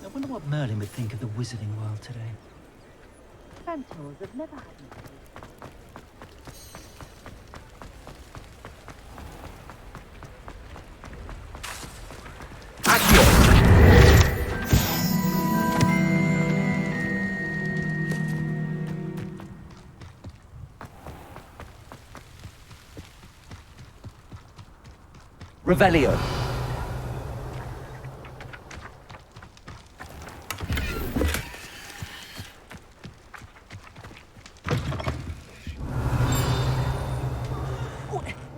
I wonder what Merlin would think of the wizarding world today. Centaurs have never had Revelio.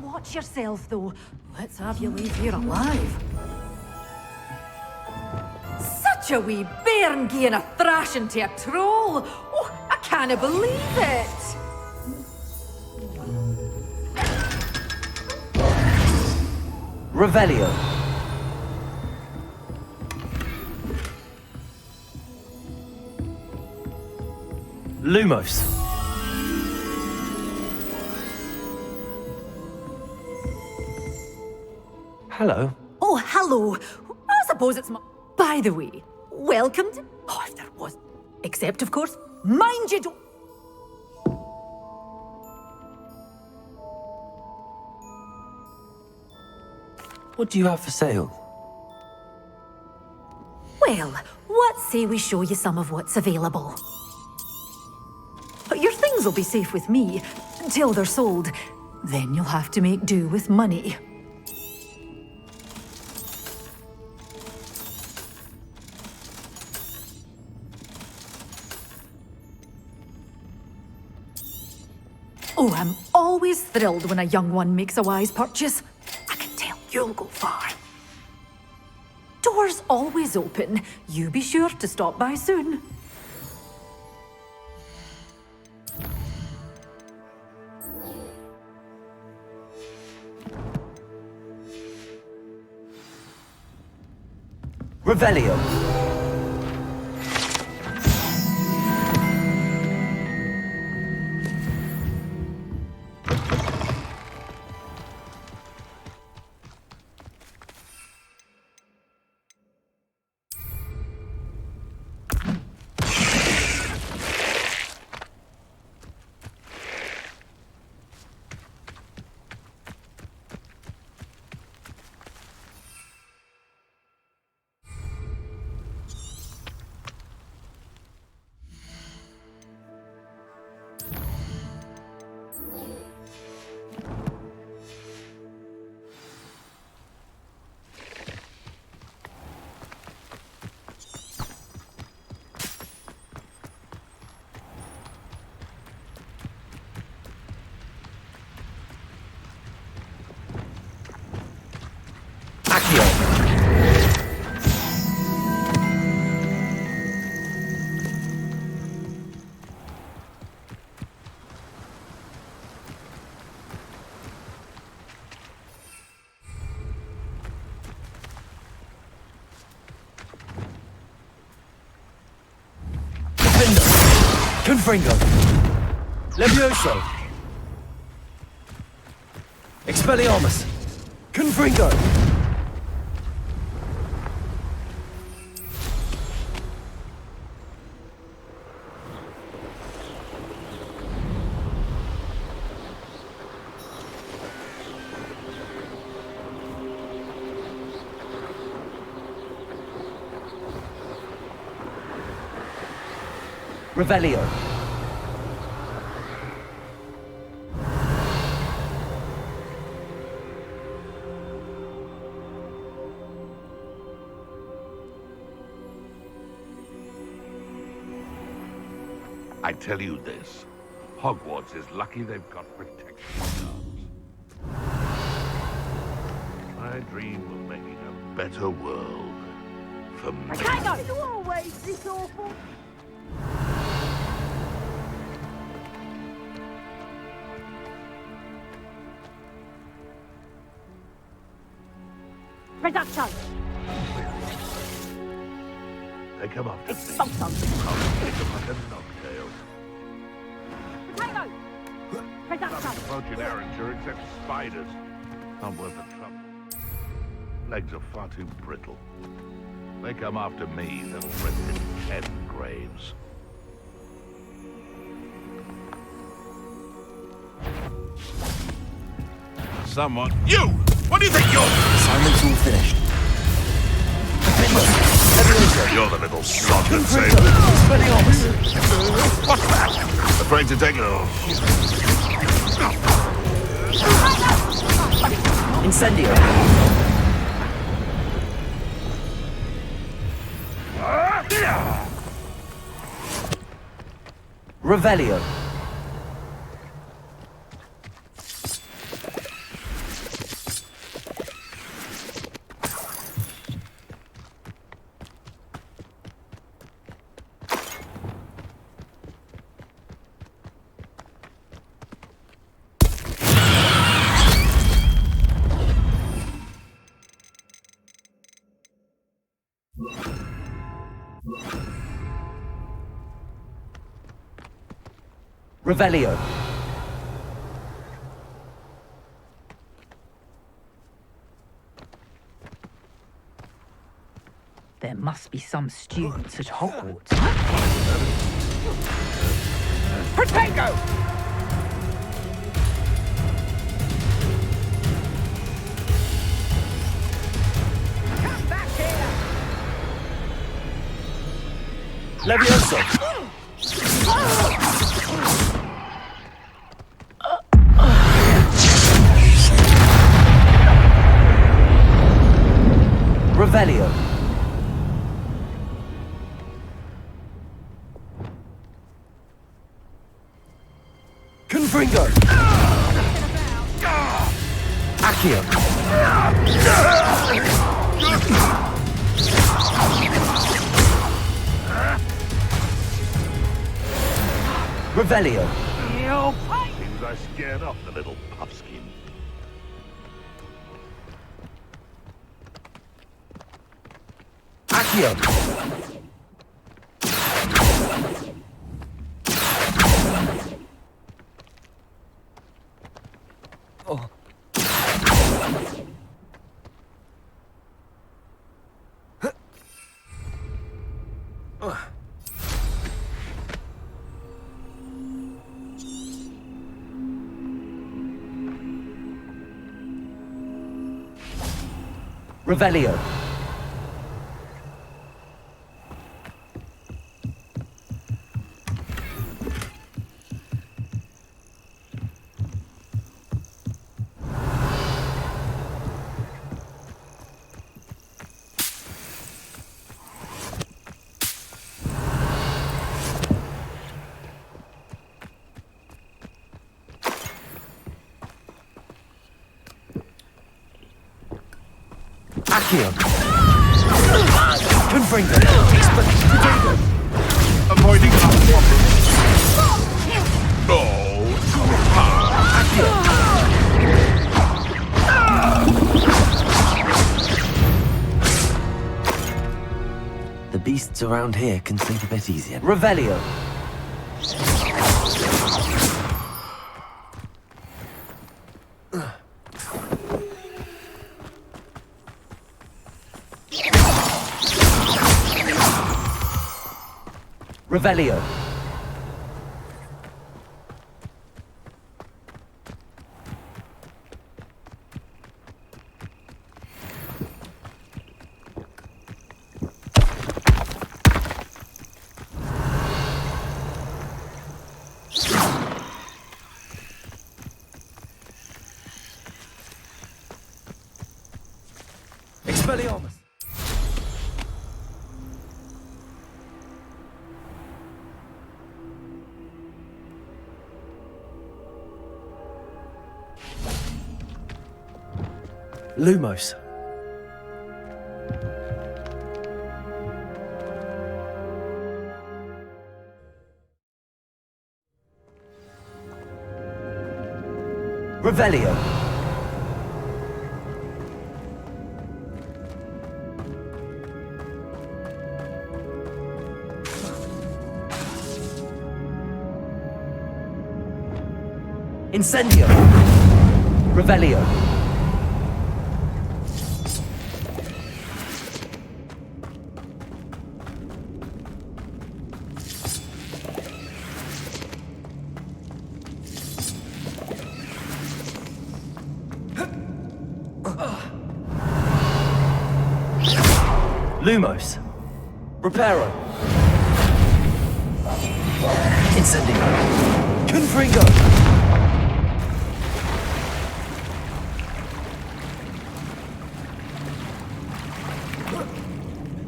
Watch yourself, though. Let's have you leave here alive. Such a wee bairn gieing a thrashing to a troll! Oh, I can't believe it! Revelio. Lumos. Hello. Oh, hello. I suppose it's my... By the way, welcome to... Oh, if there was... Except, of course, mind you don't... What do you have for sale? Well, what say we show you some of what's available? Your things will be safe with me until they're sold. Then you'll have to make do with money. Oh, I'm always thrilled when a young one makes a wise purchase. I can tell you'll go far. Doors always open. You be sure to stop by soon. Revelio. Confringo. Levioso. Expelliarmus. Confringo. Revelio. I tell you this, Hogwarts is lucky they've got protection guards. I dream of making a better world for me. Hang on! You always this awful? Reduction! They come up to me. Expulsion! I'll take them like a knocktail. Potato! Reduction! Nothing about you, Derringer, except spiders. Not worth the trouble. Legs are far too brittle. They come after me, they'll rest in 10 graves. Someone... You! What do you think you're... Assignment's all finished. You're the little sod that saved me. What's that? Afraid to take it off. Incendio. Revelio. Revelio. There must be some students at Hogwarts. Protego! Come back here! Levioso. Revelio. Confringo. Accio. Revelio. Seems I scared off the little puffskin. Accio. Oh. Revelio. Accio. Confringo. Potato. Avoiding our problem. Oh, too hard. The beasts around here can sleep a bit easier. Revelio. Revelio. Expelliarmus. Lumos. Revelio. Incendio! Revelio! Lumos! Reparo! Incendio! Confringo!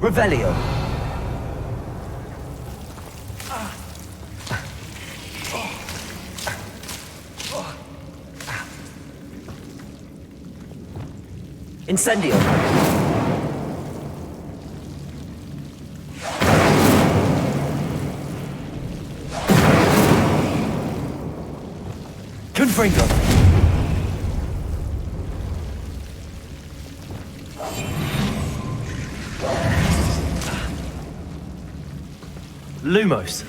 Revelio! Incendio! Confringo! Lumos!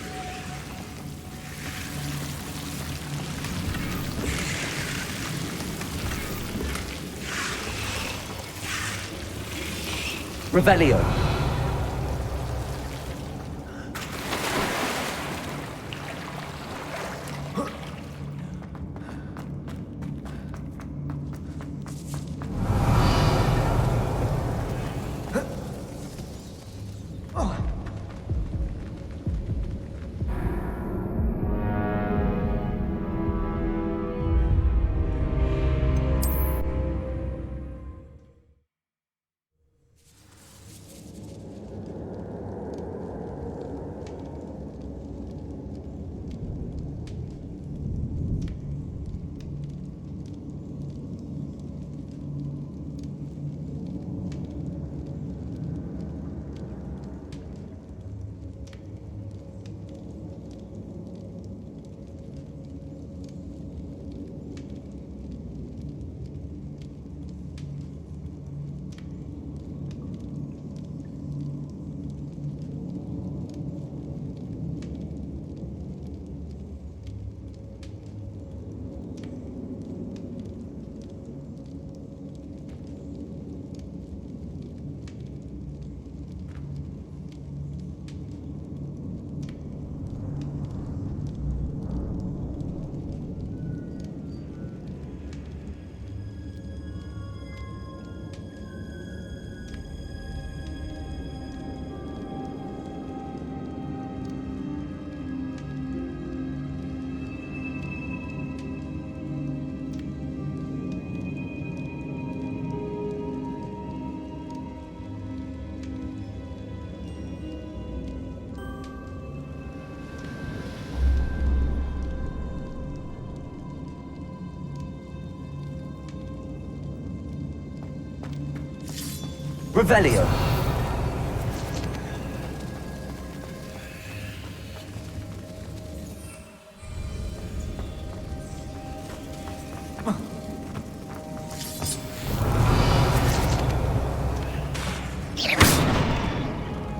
Revelio! Revelio!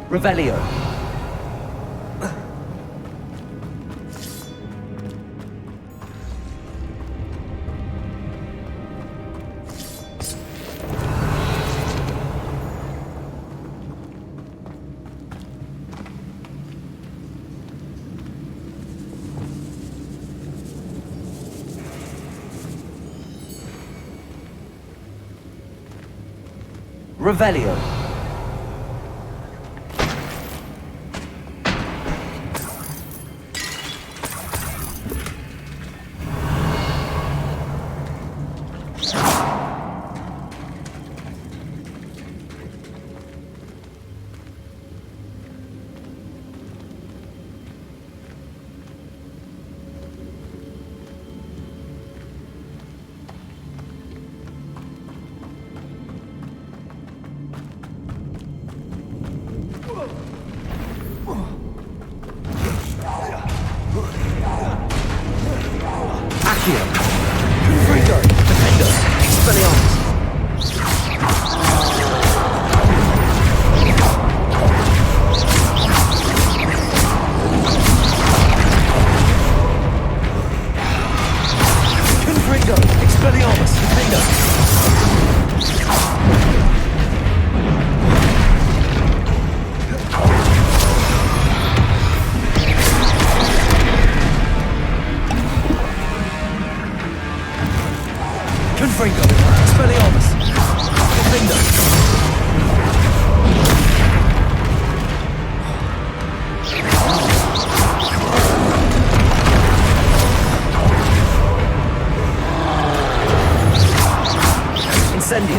Revelio! Revelio! Confringo. Expelliarmus. Defender. Incendio.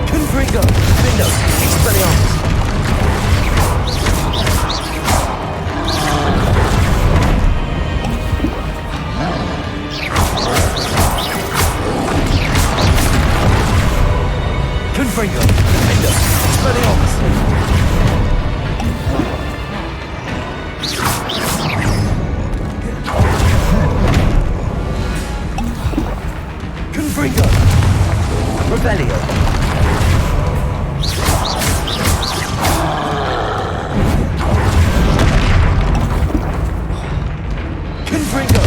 Confringo. Defender. Expelliarmus. Confringo. Defender. Expelliarmus. Confringo. Revelio. Confringo.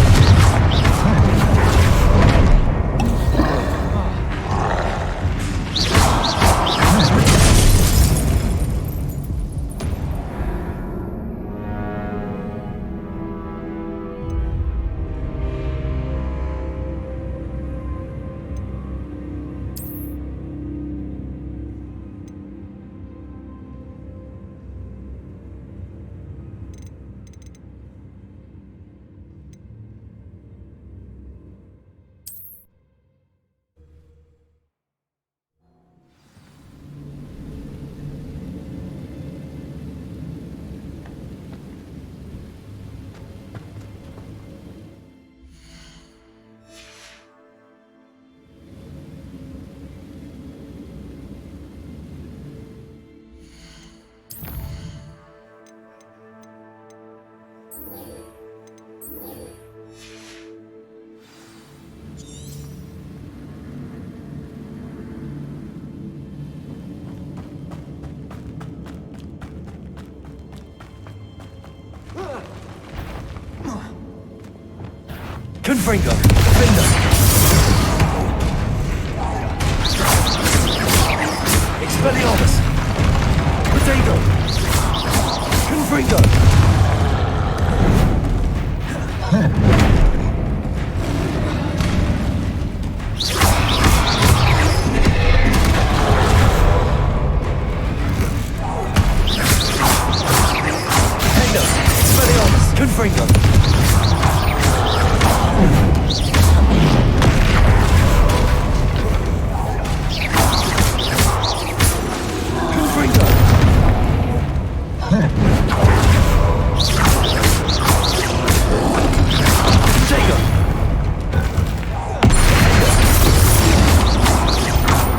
Confringo. Defender. Expelliarmus. Potato. Confringo. Potato. Expelliarmus. Confringo.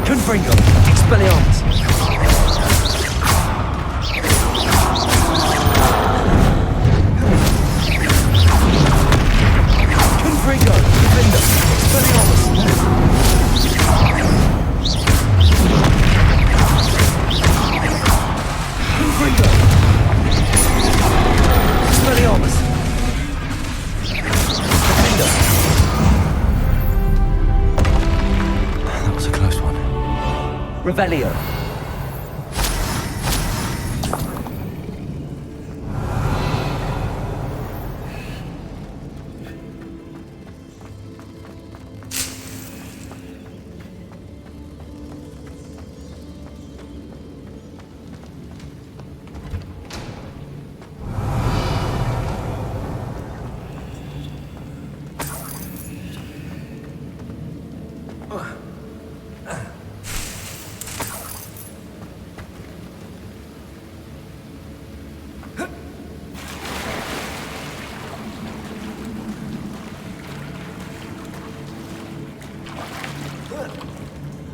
Confringo. Expelliarmus. Confringo. Defender. Expelliarmus. Confringo. Expelliarmus. Defender. That was a close one. Revelio.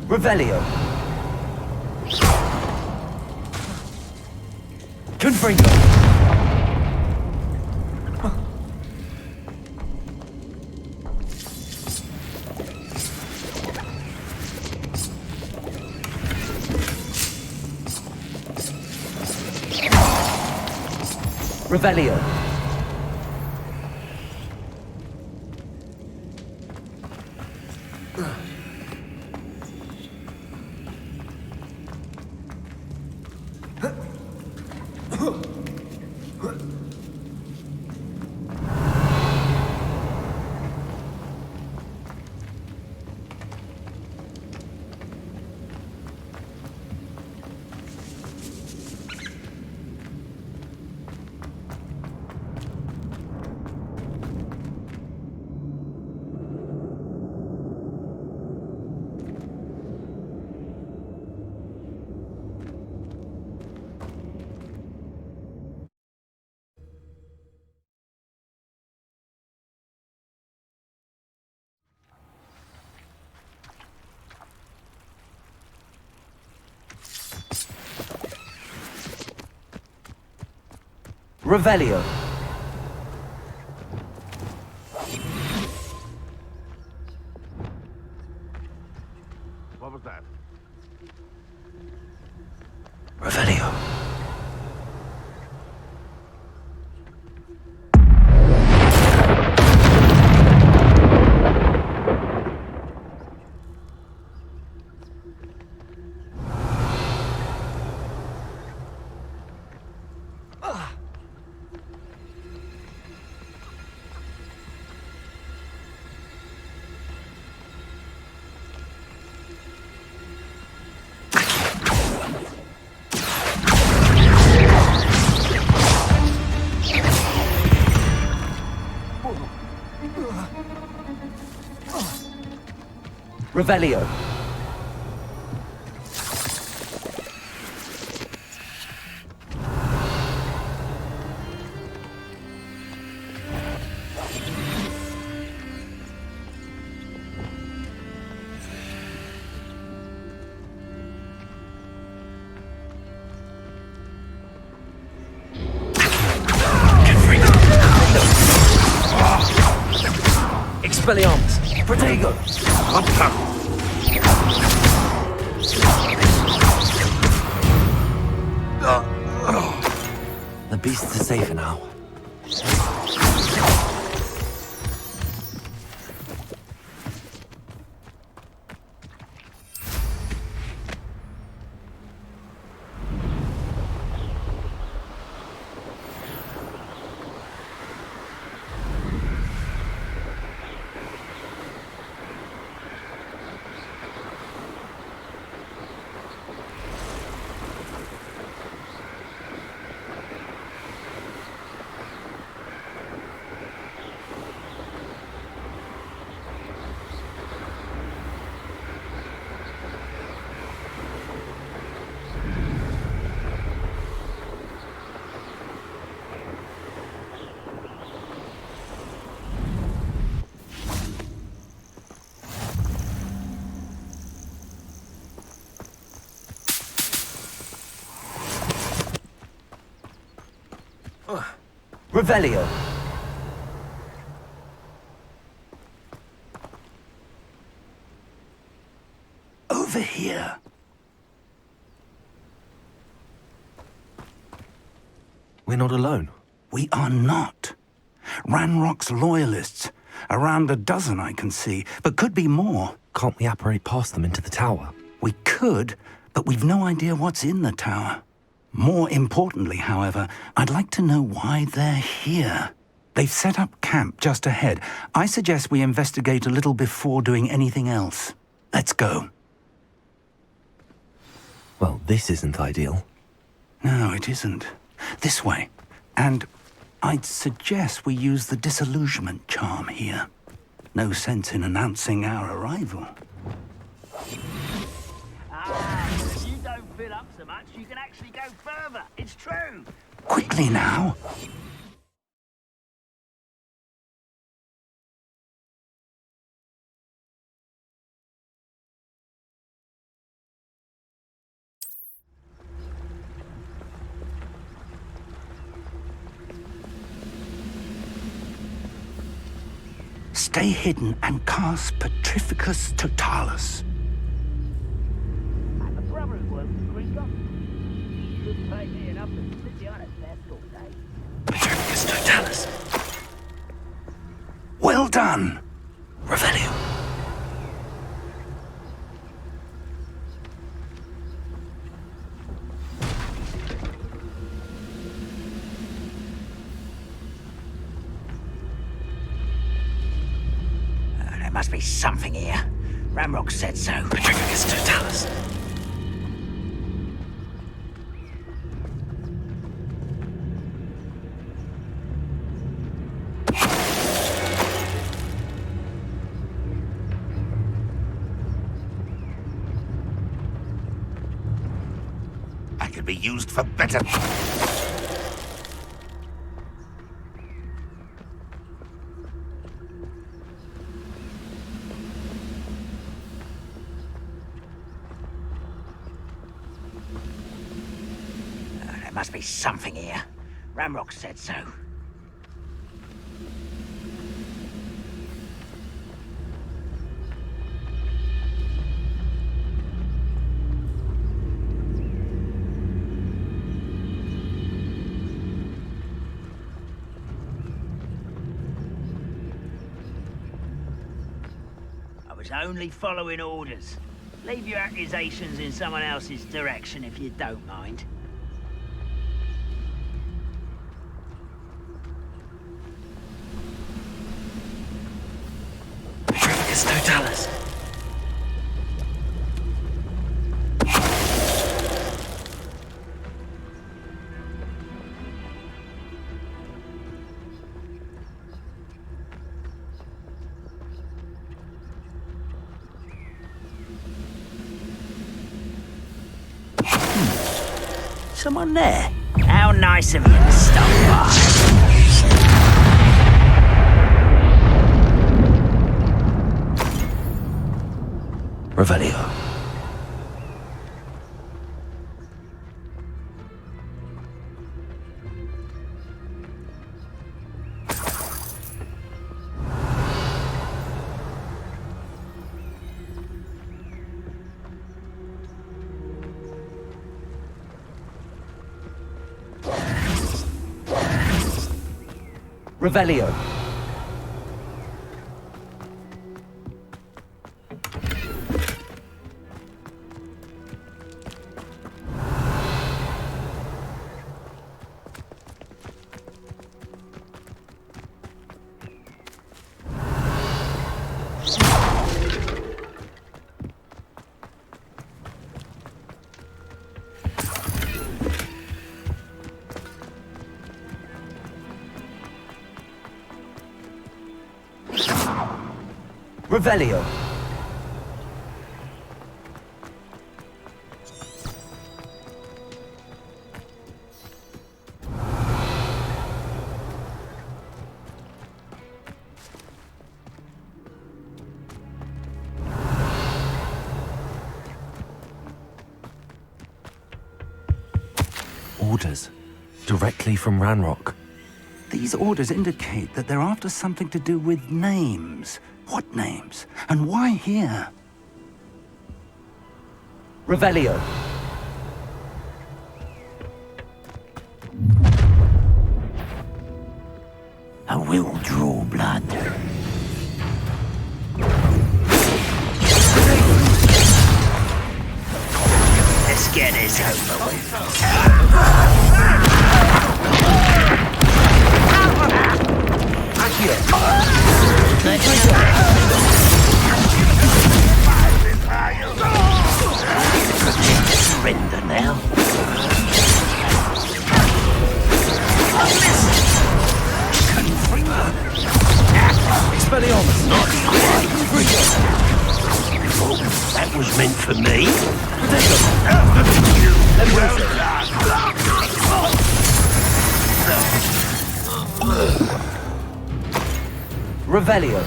Revelio. Confringo. Revelio. Revelio. What was that? Revelio. Revelio. Expelliarmus. Protego. The beasts are safer now. Revelio. Over here. We're not alone. We are not. Ranrock's loyalists. Around a dozen I can see, but could be more. Can't we apparate past them into the tower? We could, but we've no idea what's in the tower. More importantly, however, I'd like to know why they're here. They've set up camp just ahead. I suggest we investigate a little before doing anything else. Let's go. Well, this isn't ideal. No, it isn't. This way. And I'd suggest we use the disillusionment charm here. No sense in announcing our arrival. If you don't fill up so much, you can actually go further. It's true. Quickly now. Stay hidden and cast Petrificus Totalis. I'm a brother who works with Greek. Shouldn't take me enough to sit you on a desk all day. done? Revelio. There must be something here. Ramrock said so. Petrificus totalis. I could be used for better. There must be something here. Ramrock said so. I was only following orders. Leave your accusations in someone else's direction if you don't mind. Petrificus totalis. Someone there? How nice of you to stop by. Revelio. Revelio. Revelio. Orders. Directly from Ranrock. These orders indicate that they're after something to do with names. What names? And why here? Revelio. I will draw blood. Let's get this over with. Surrender now. Expelliarmus. Oh, that was meant for me. Revelio.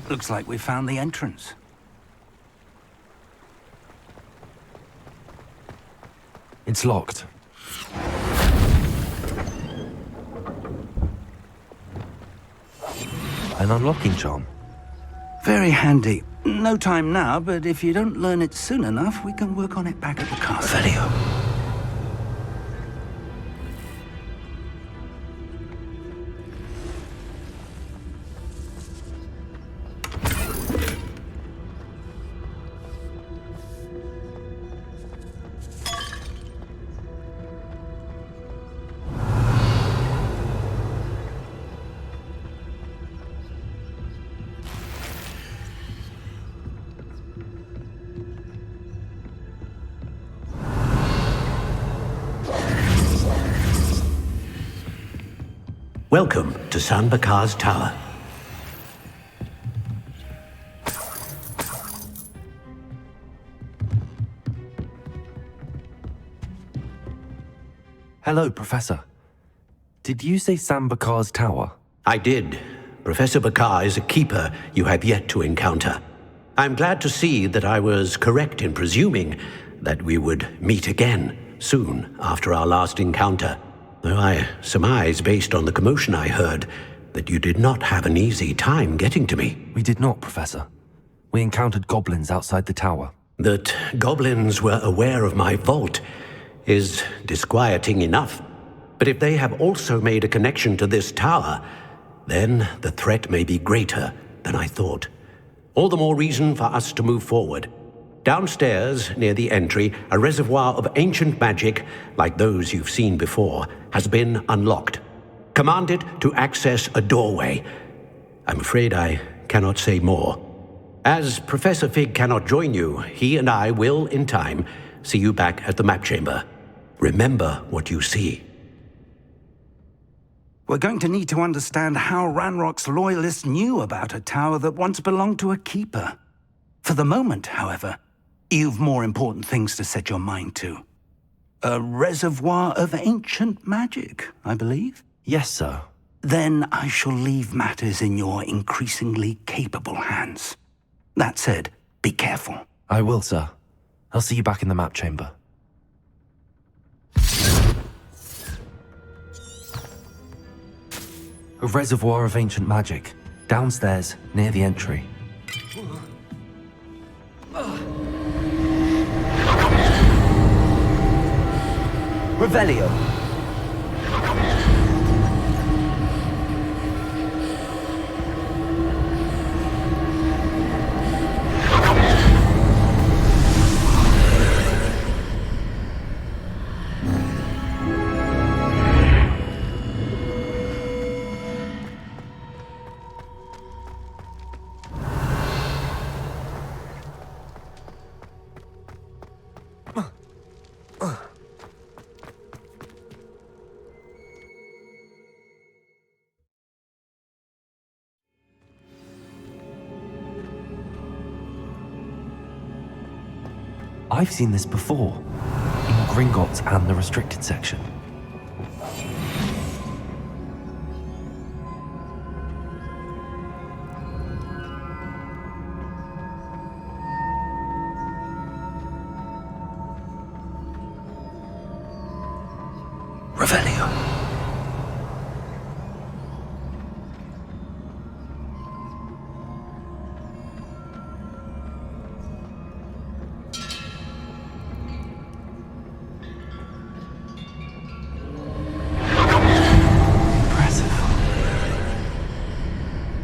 Looks like we found the entrance. It's locked. An unlocking charm. Very handy. No time now, but if you don't learn it soon enough, we can work on it back at the castle. Revelio. Welcome to San Bakar's Tower. Hello, Professor. Did you say San Bakar's Tower? I did. Professor Bakar is a keeper you have yet to encounter. I'm glad to see that I was correct in presuming that we would meet again soon after our last encounter. Though I surmise, based on the commotion I heard, that you did not have an easy time getting to me. We did not, Professor. We encountered goblins outside the tower. That goblins were aware of my vault is disquieting enough. But if they have also made a connection to this tower, then the threat may be greater than I thought. All the more reason for us to move forward. Downstairs, near the entry, a reservoir of ancient magic, like those you've seen before, has been unlocked. Command it to access a doorway. I'm afraid I cannot say more. As Professor Fig cannot join you, he and I will, in time, see you back at the map chamber. Remember what you see. We're going to need to understand how Ranrock's loyalists knew about a tower that once belonged to a keeper. For the moment, however, you've more important things to set your mind to. A reservoir of ancient magic, I believe? Yes, sir. Then I shall leave matters in your increasingly capable hands. That said, be careful. I will, sir. I'll see you back in the map chamber. A reservoir of ancient magic, downstairs, near the entry. Revelio. I've seen this before, in Gringotts and the restricted section. Revelio.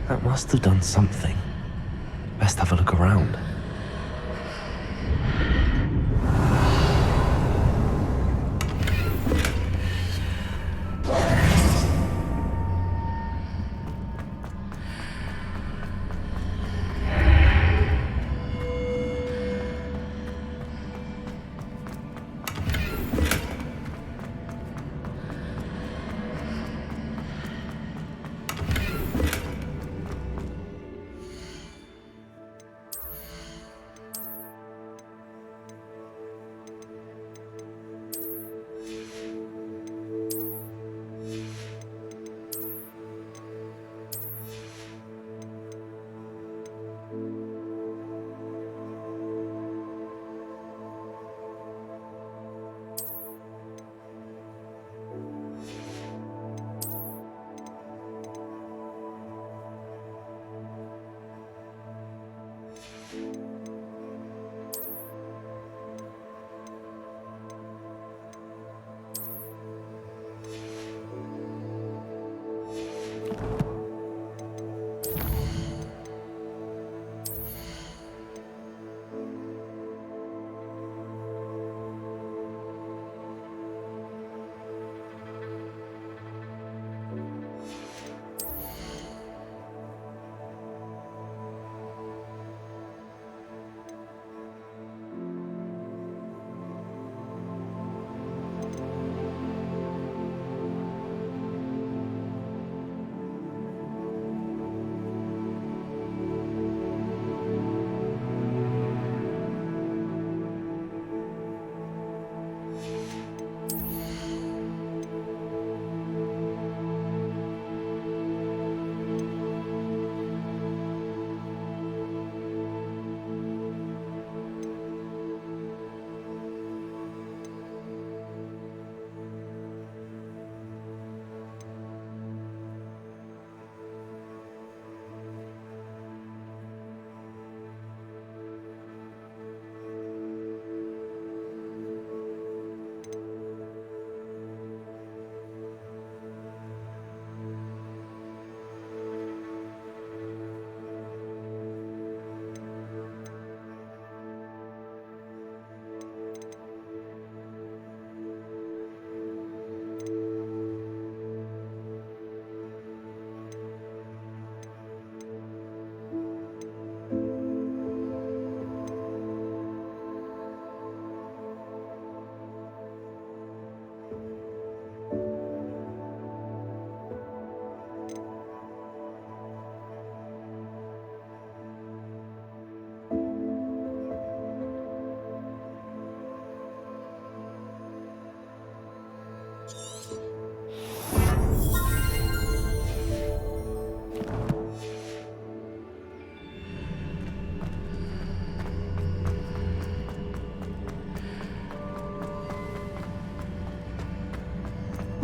That must have done something. Best have a look around.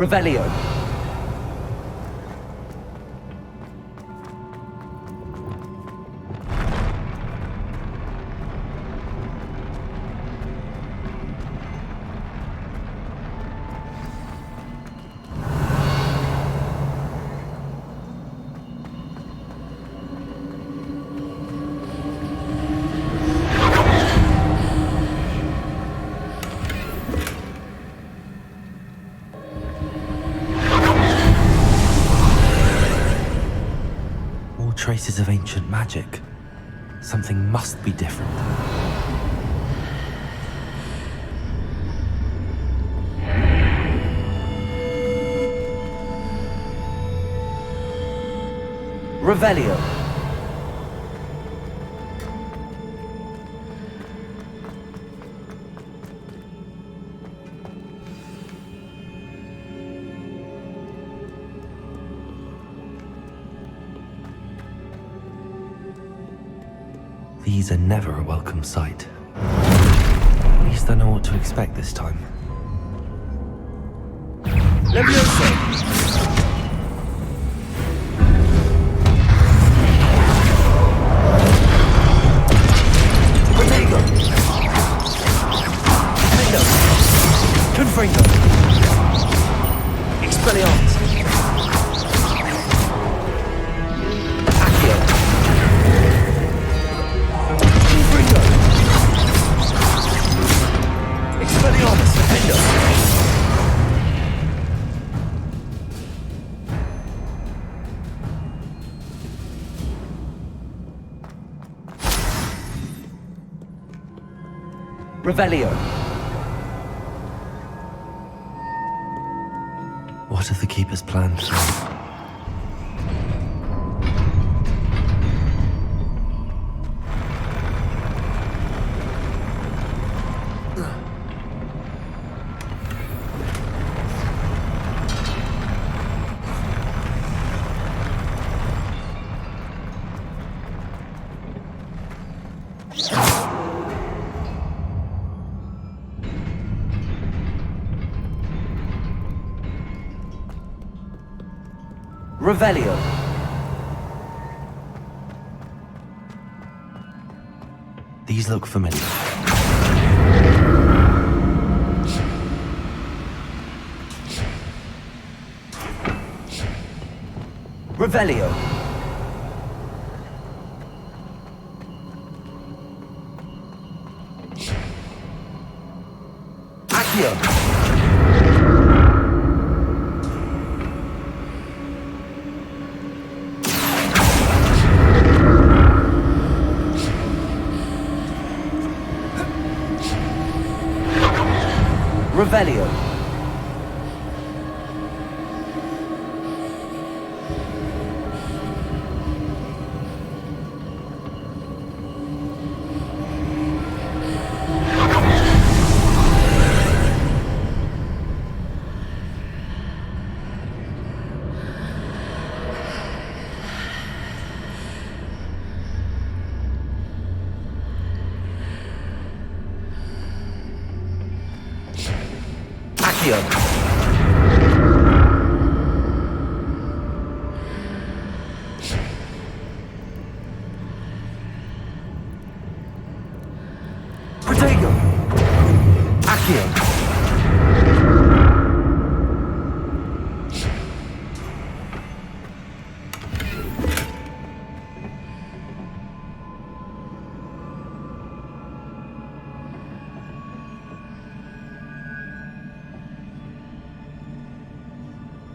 Revelio. Traces of ancient magic. Something must be different. Revelio. These are never a welcome sight. At least I know what to expect this time. Leviosa! Protego! Hendo! Confringo! Expelliarmus! Accio! Confringo! Expelliarmus! Hendo! Revelio. What have the Keepers planned? Revelio. These look familiar. Revelio. Accio. Revelio. Accio. Protego. Accio.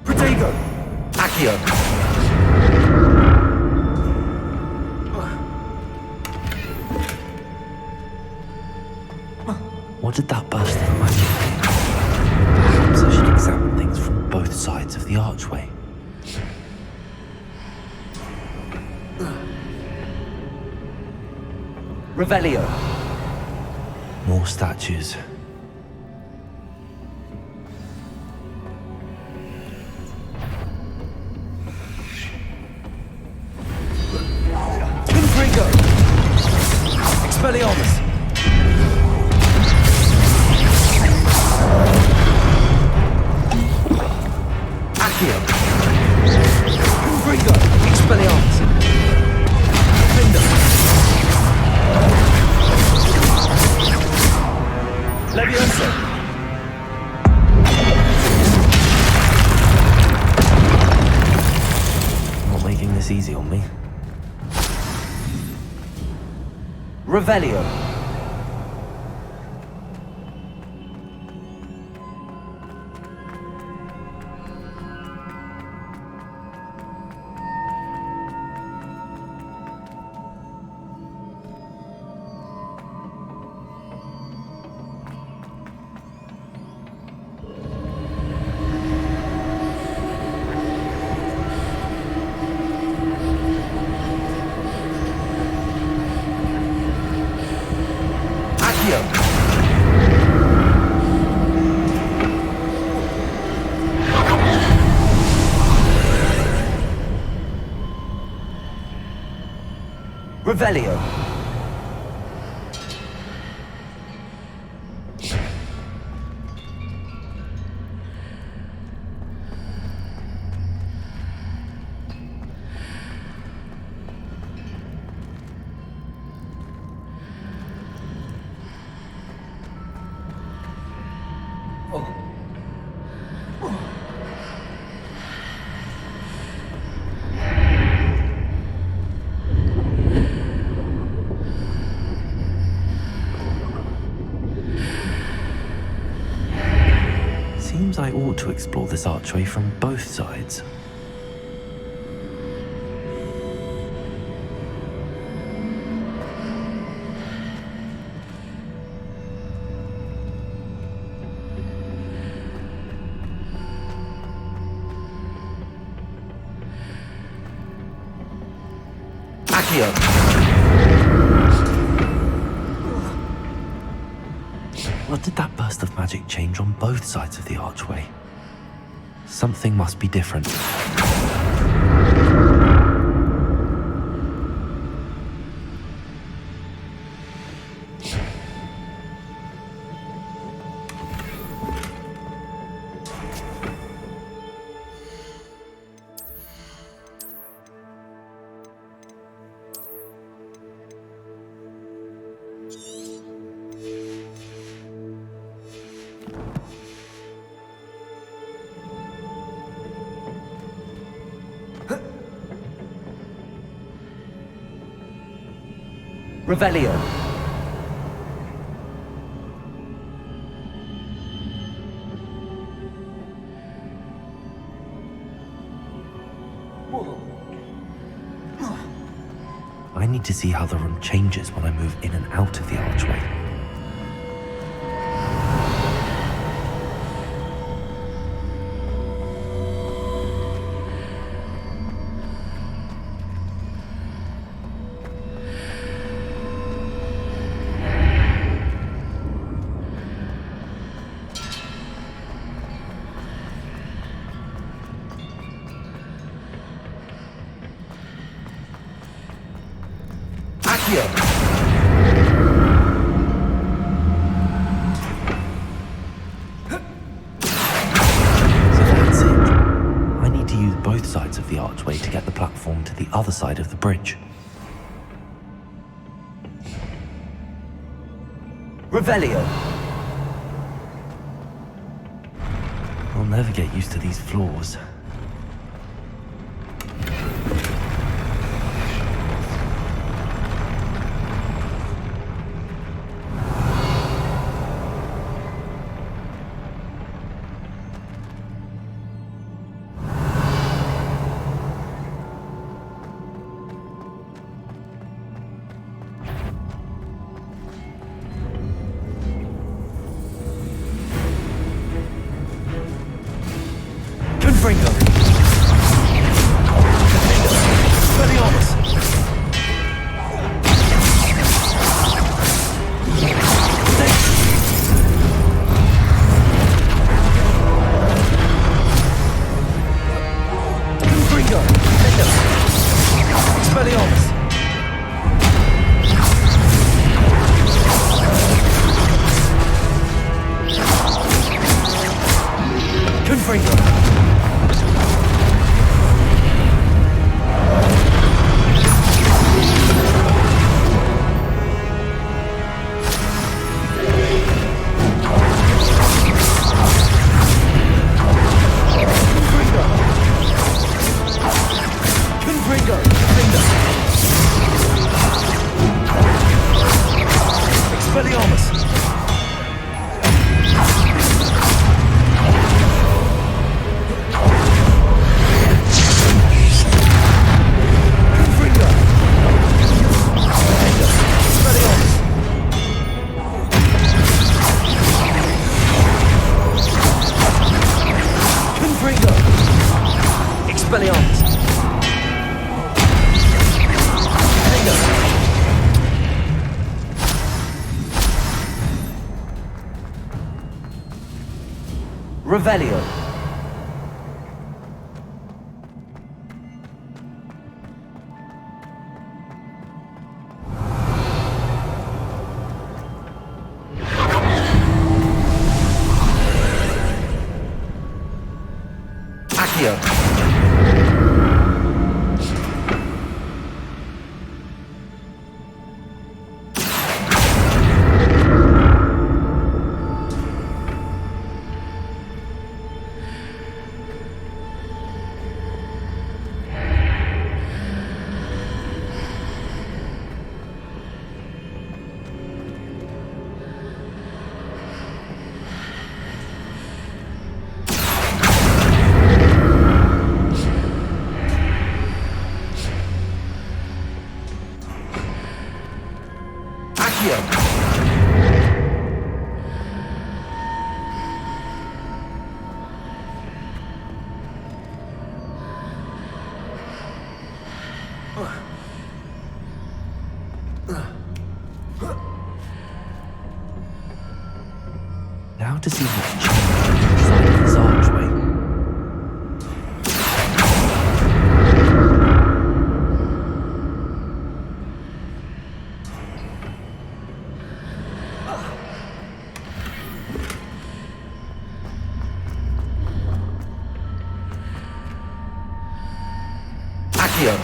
Protego. Accio. What did that burst of magic mean? Perhaps I should examine things from both sides of the archway. Revelio. More statues. Confringo. Expelliarmus. Accio. Confringo. Expelliarmus. Defender. Leviosa. Not making this easy on me. Revelio. Revelio. Seems I ought to explore this archway from both sides. What did that burst of magic change on both sides of the archway? Something must be different. Revelio. I need to see how the room changes when I move in and out of the archway. Both sides of the archway to get the platform to the other side of the bridge. Revelio. I'll never get used to these floors. Confringo. Revelio. Accio. Now to see what's changed on the side of this archway. Accio.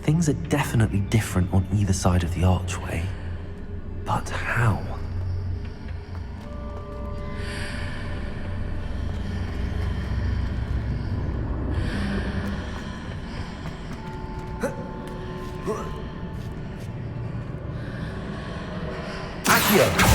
Things are definitely different on either side of the archway. But how? Accio.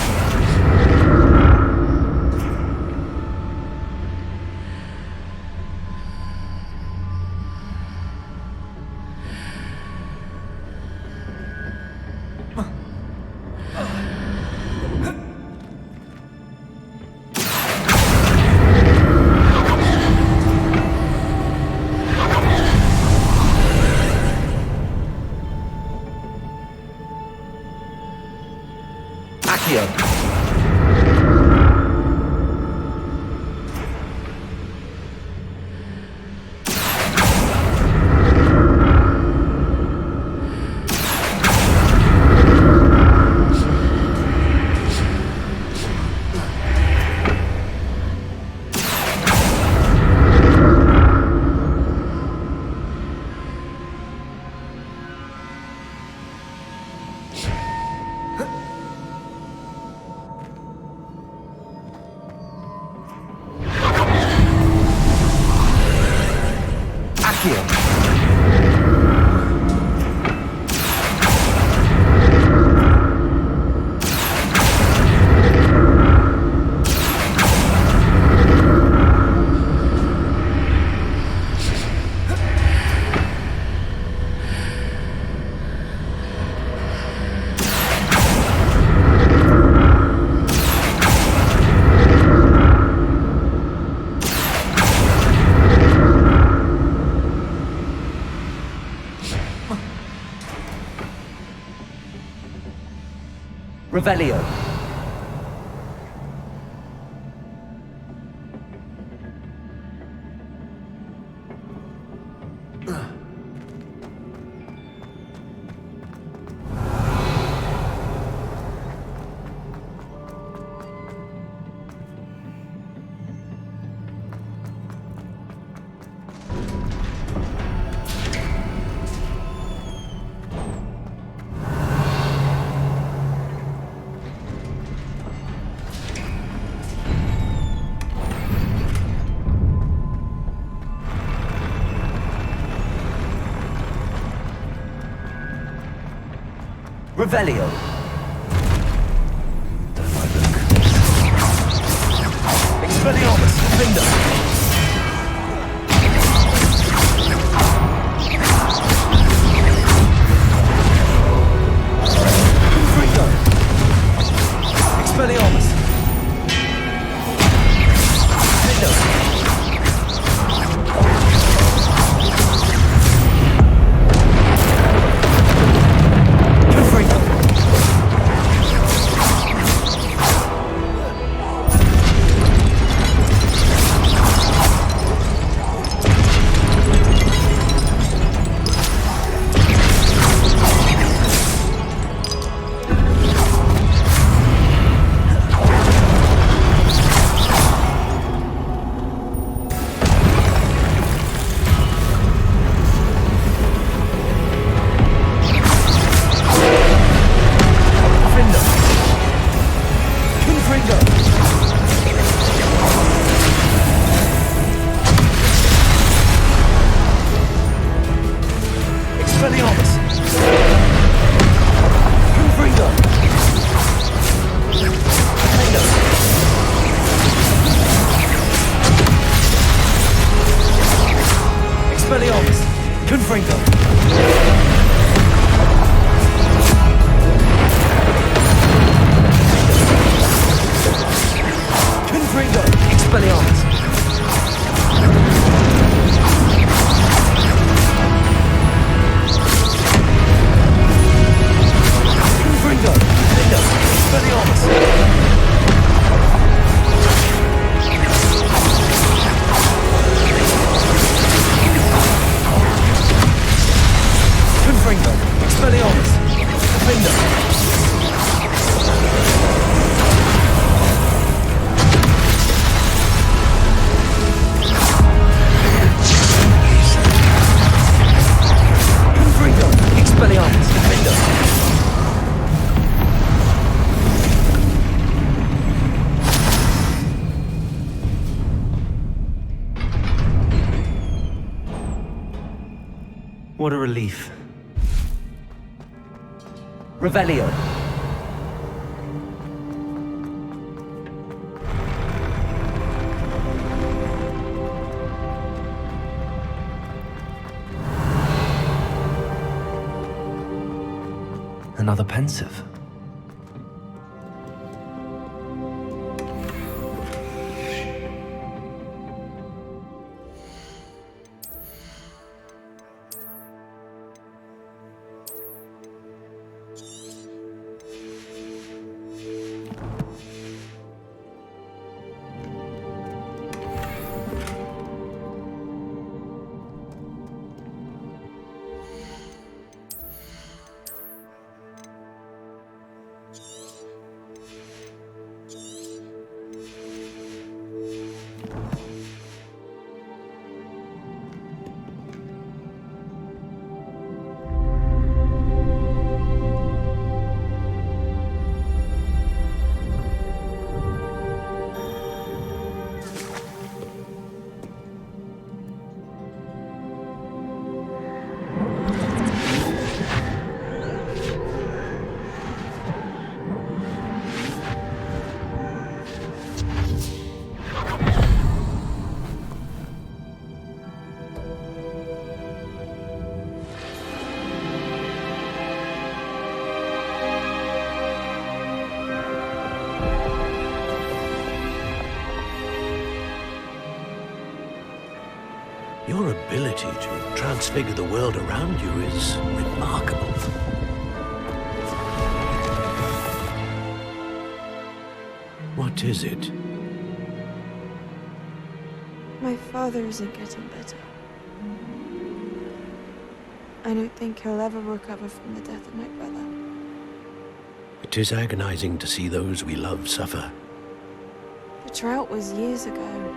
Accio. Revelio. Revelio. Expelliarmus, Defender. Expelliarmus. What a relief. Revelio. Another pensive. Your ability to transfigure the world around you is remarkable. What is it? My father isn't getting better. I don't think he'll ever recover from the death of my brother. It is agonizing to see those we love suffer. The drought was years ago,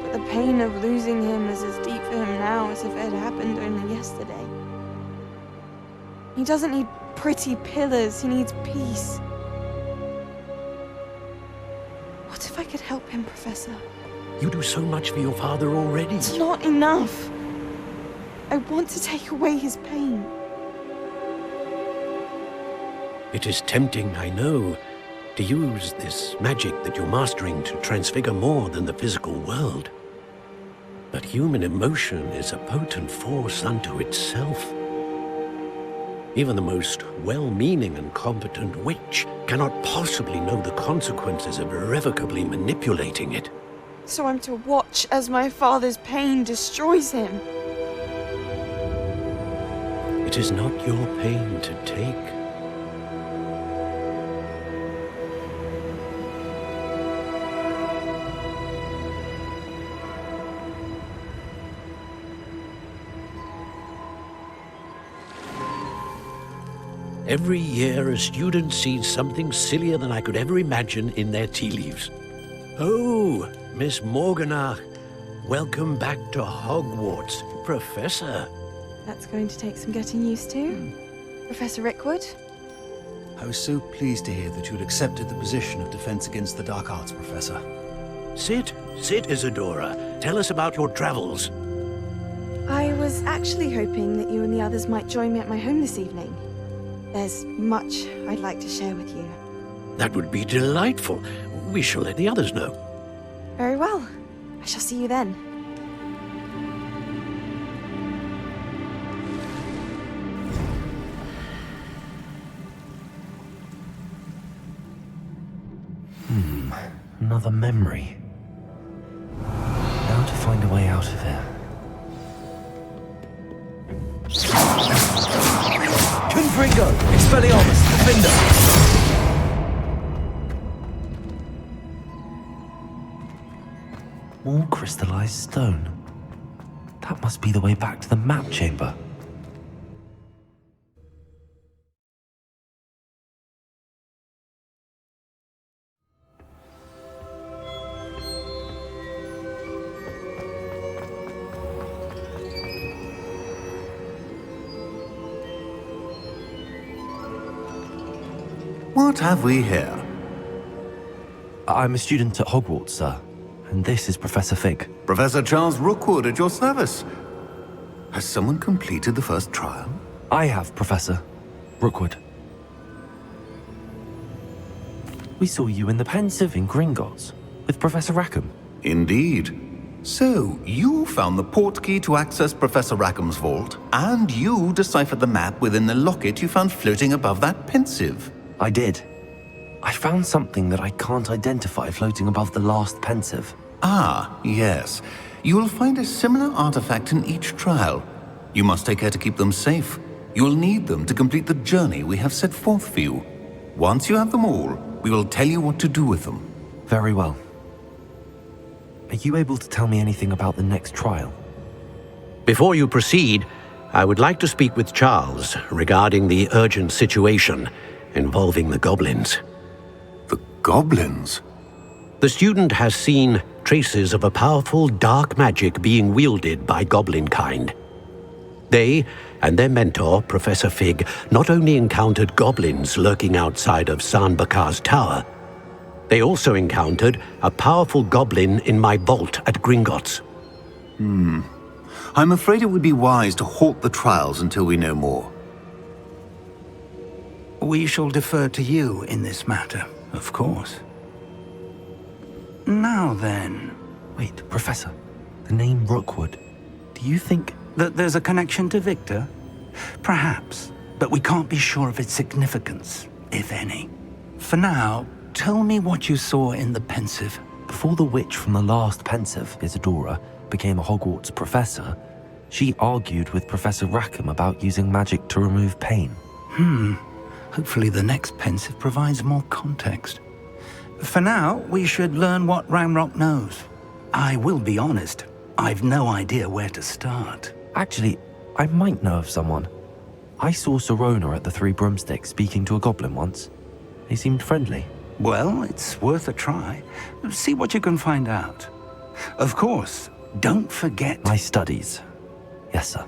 but the pain of losing him is as deep for him now as if it had happened only yesterday. He doesn't need pretty pillars, he needs peace. What if I could help him, Professor? You do so much for your father already. It's not enough. I want to take away his pain. It is tempting, I know, to use this magic that you're mastering to transfigure more than the physical world. But human emotion is a potent force unto itself. Even the most well-meaning and competent witch cannot possibly know the consequences of irrevocably manipulating it. So I'm to watch as my father's pain destroys him. It is not your pain to take. Every year, a student sees something sillier than I could ever imagine in their tea leaves. Oh, Miss Morganach, welcome back to Hogwarts, Professor. That's going to take some getting used to. Professor Rickwood? I was so pleased to hear that you had accepted the position of Defense Against the Dark Arts, Professor. Sit, Isadora. Tell us about your travels. I was actually hoping that you and the others might join me at my home this evening. There's much I'd like to share with you. That would be delightful. We shall let the others know. Very well. I shall see you then. Another memory. Now to find a way out of here. Confringo! Expelliarmus! Defender! More crystallized stone. That must be the way back to the map chamber. What have we here? I'm a student at Hogwarts, sir. And this is Professor Fig. Professor Charles Rookwood at your service. Has someone completed the first trial? I have, Professor. Rookwood. We saw you in the Pensive in Gringotts with Professor Rackham. Indeed. So, you found the portkey to access Professor Rackham's vault, and you deciphered the map within the locket you found floating above that Pensive. I did. I found something that I can't identify floating above the last Pensive. Ah, yes. You will find a similar artifact in each trial. You must take care to keep them safe. You will need them to complete the journey we have set forth for you. Once you have them all, we will tell you what to do with them. Very well. Are you able to tell me anything about the next trial? Before you proceed, I would like to speak with Charles regarding the urgent situation involving the goblins. The goblins? The student has seen traces of a powerful dark magic being wielded by goblin kind. They and their mentor, Professor Fig, not only encountered goblins lurking outside of San Bakar's tower, they also encountered a powerful goblin in my vault at Gringotts. I'm afraid it would be wise to halt the trials until we know more. We shall defer to you in this matter, of course. Now then... Wait, Professor. The name Rookwood. Do you think... that there's a connection to Victor? Perhaps, but we can't be sure of its significance, if any. For now, tell me what you saw in the Pensive. Before the witch from the last Pensive, Isadora, became a Hogwarts professor, she argued with Professor Rackham about using magic to remove pain. Hopefully the next Pensive provides more context. For now, we should learn what Ranrock knows. I will be honest, I've no idea where to start. Actually, I might know of someone. I saw Sirona at the Three Broomsticks speaking to a goblin once. He seemed friendly. Well, it's worth a try. See what you can find out. Of course, don't forget... My studies. Yes, sir.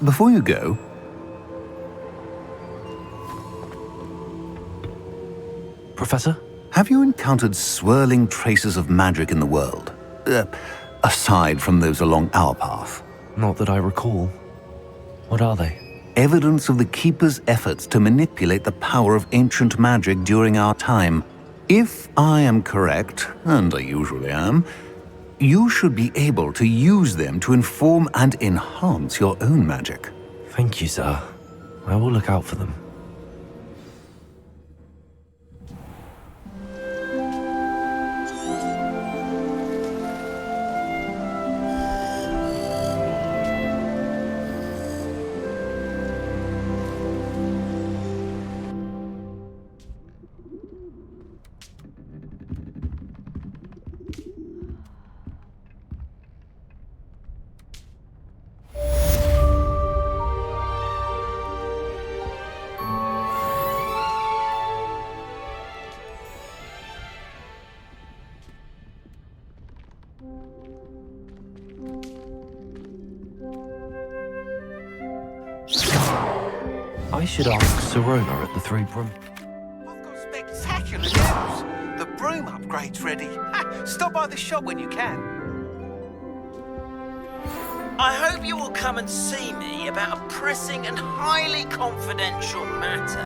Before you go... Professor? Have you encountered swirling traces of magic in the world? Aside from those along our path? Not that I recall. What are they? Evidence of the Keeper's efforts to manipulate the power of ancient magic during our time. If I am correct, and I usually am, you should be able to use them to inform and enhance your own magic. Thank you, sir. I will look out for them. I should ask Sirona at the Three Broom... I've got spectacular news! The broom upgrade's ready. Stop by the shop when you can. I hope you will come and see me about a pressing and highly confidential matter.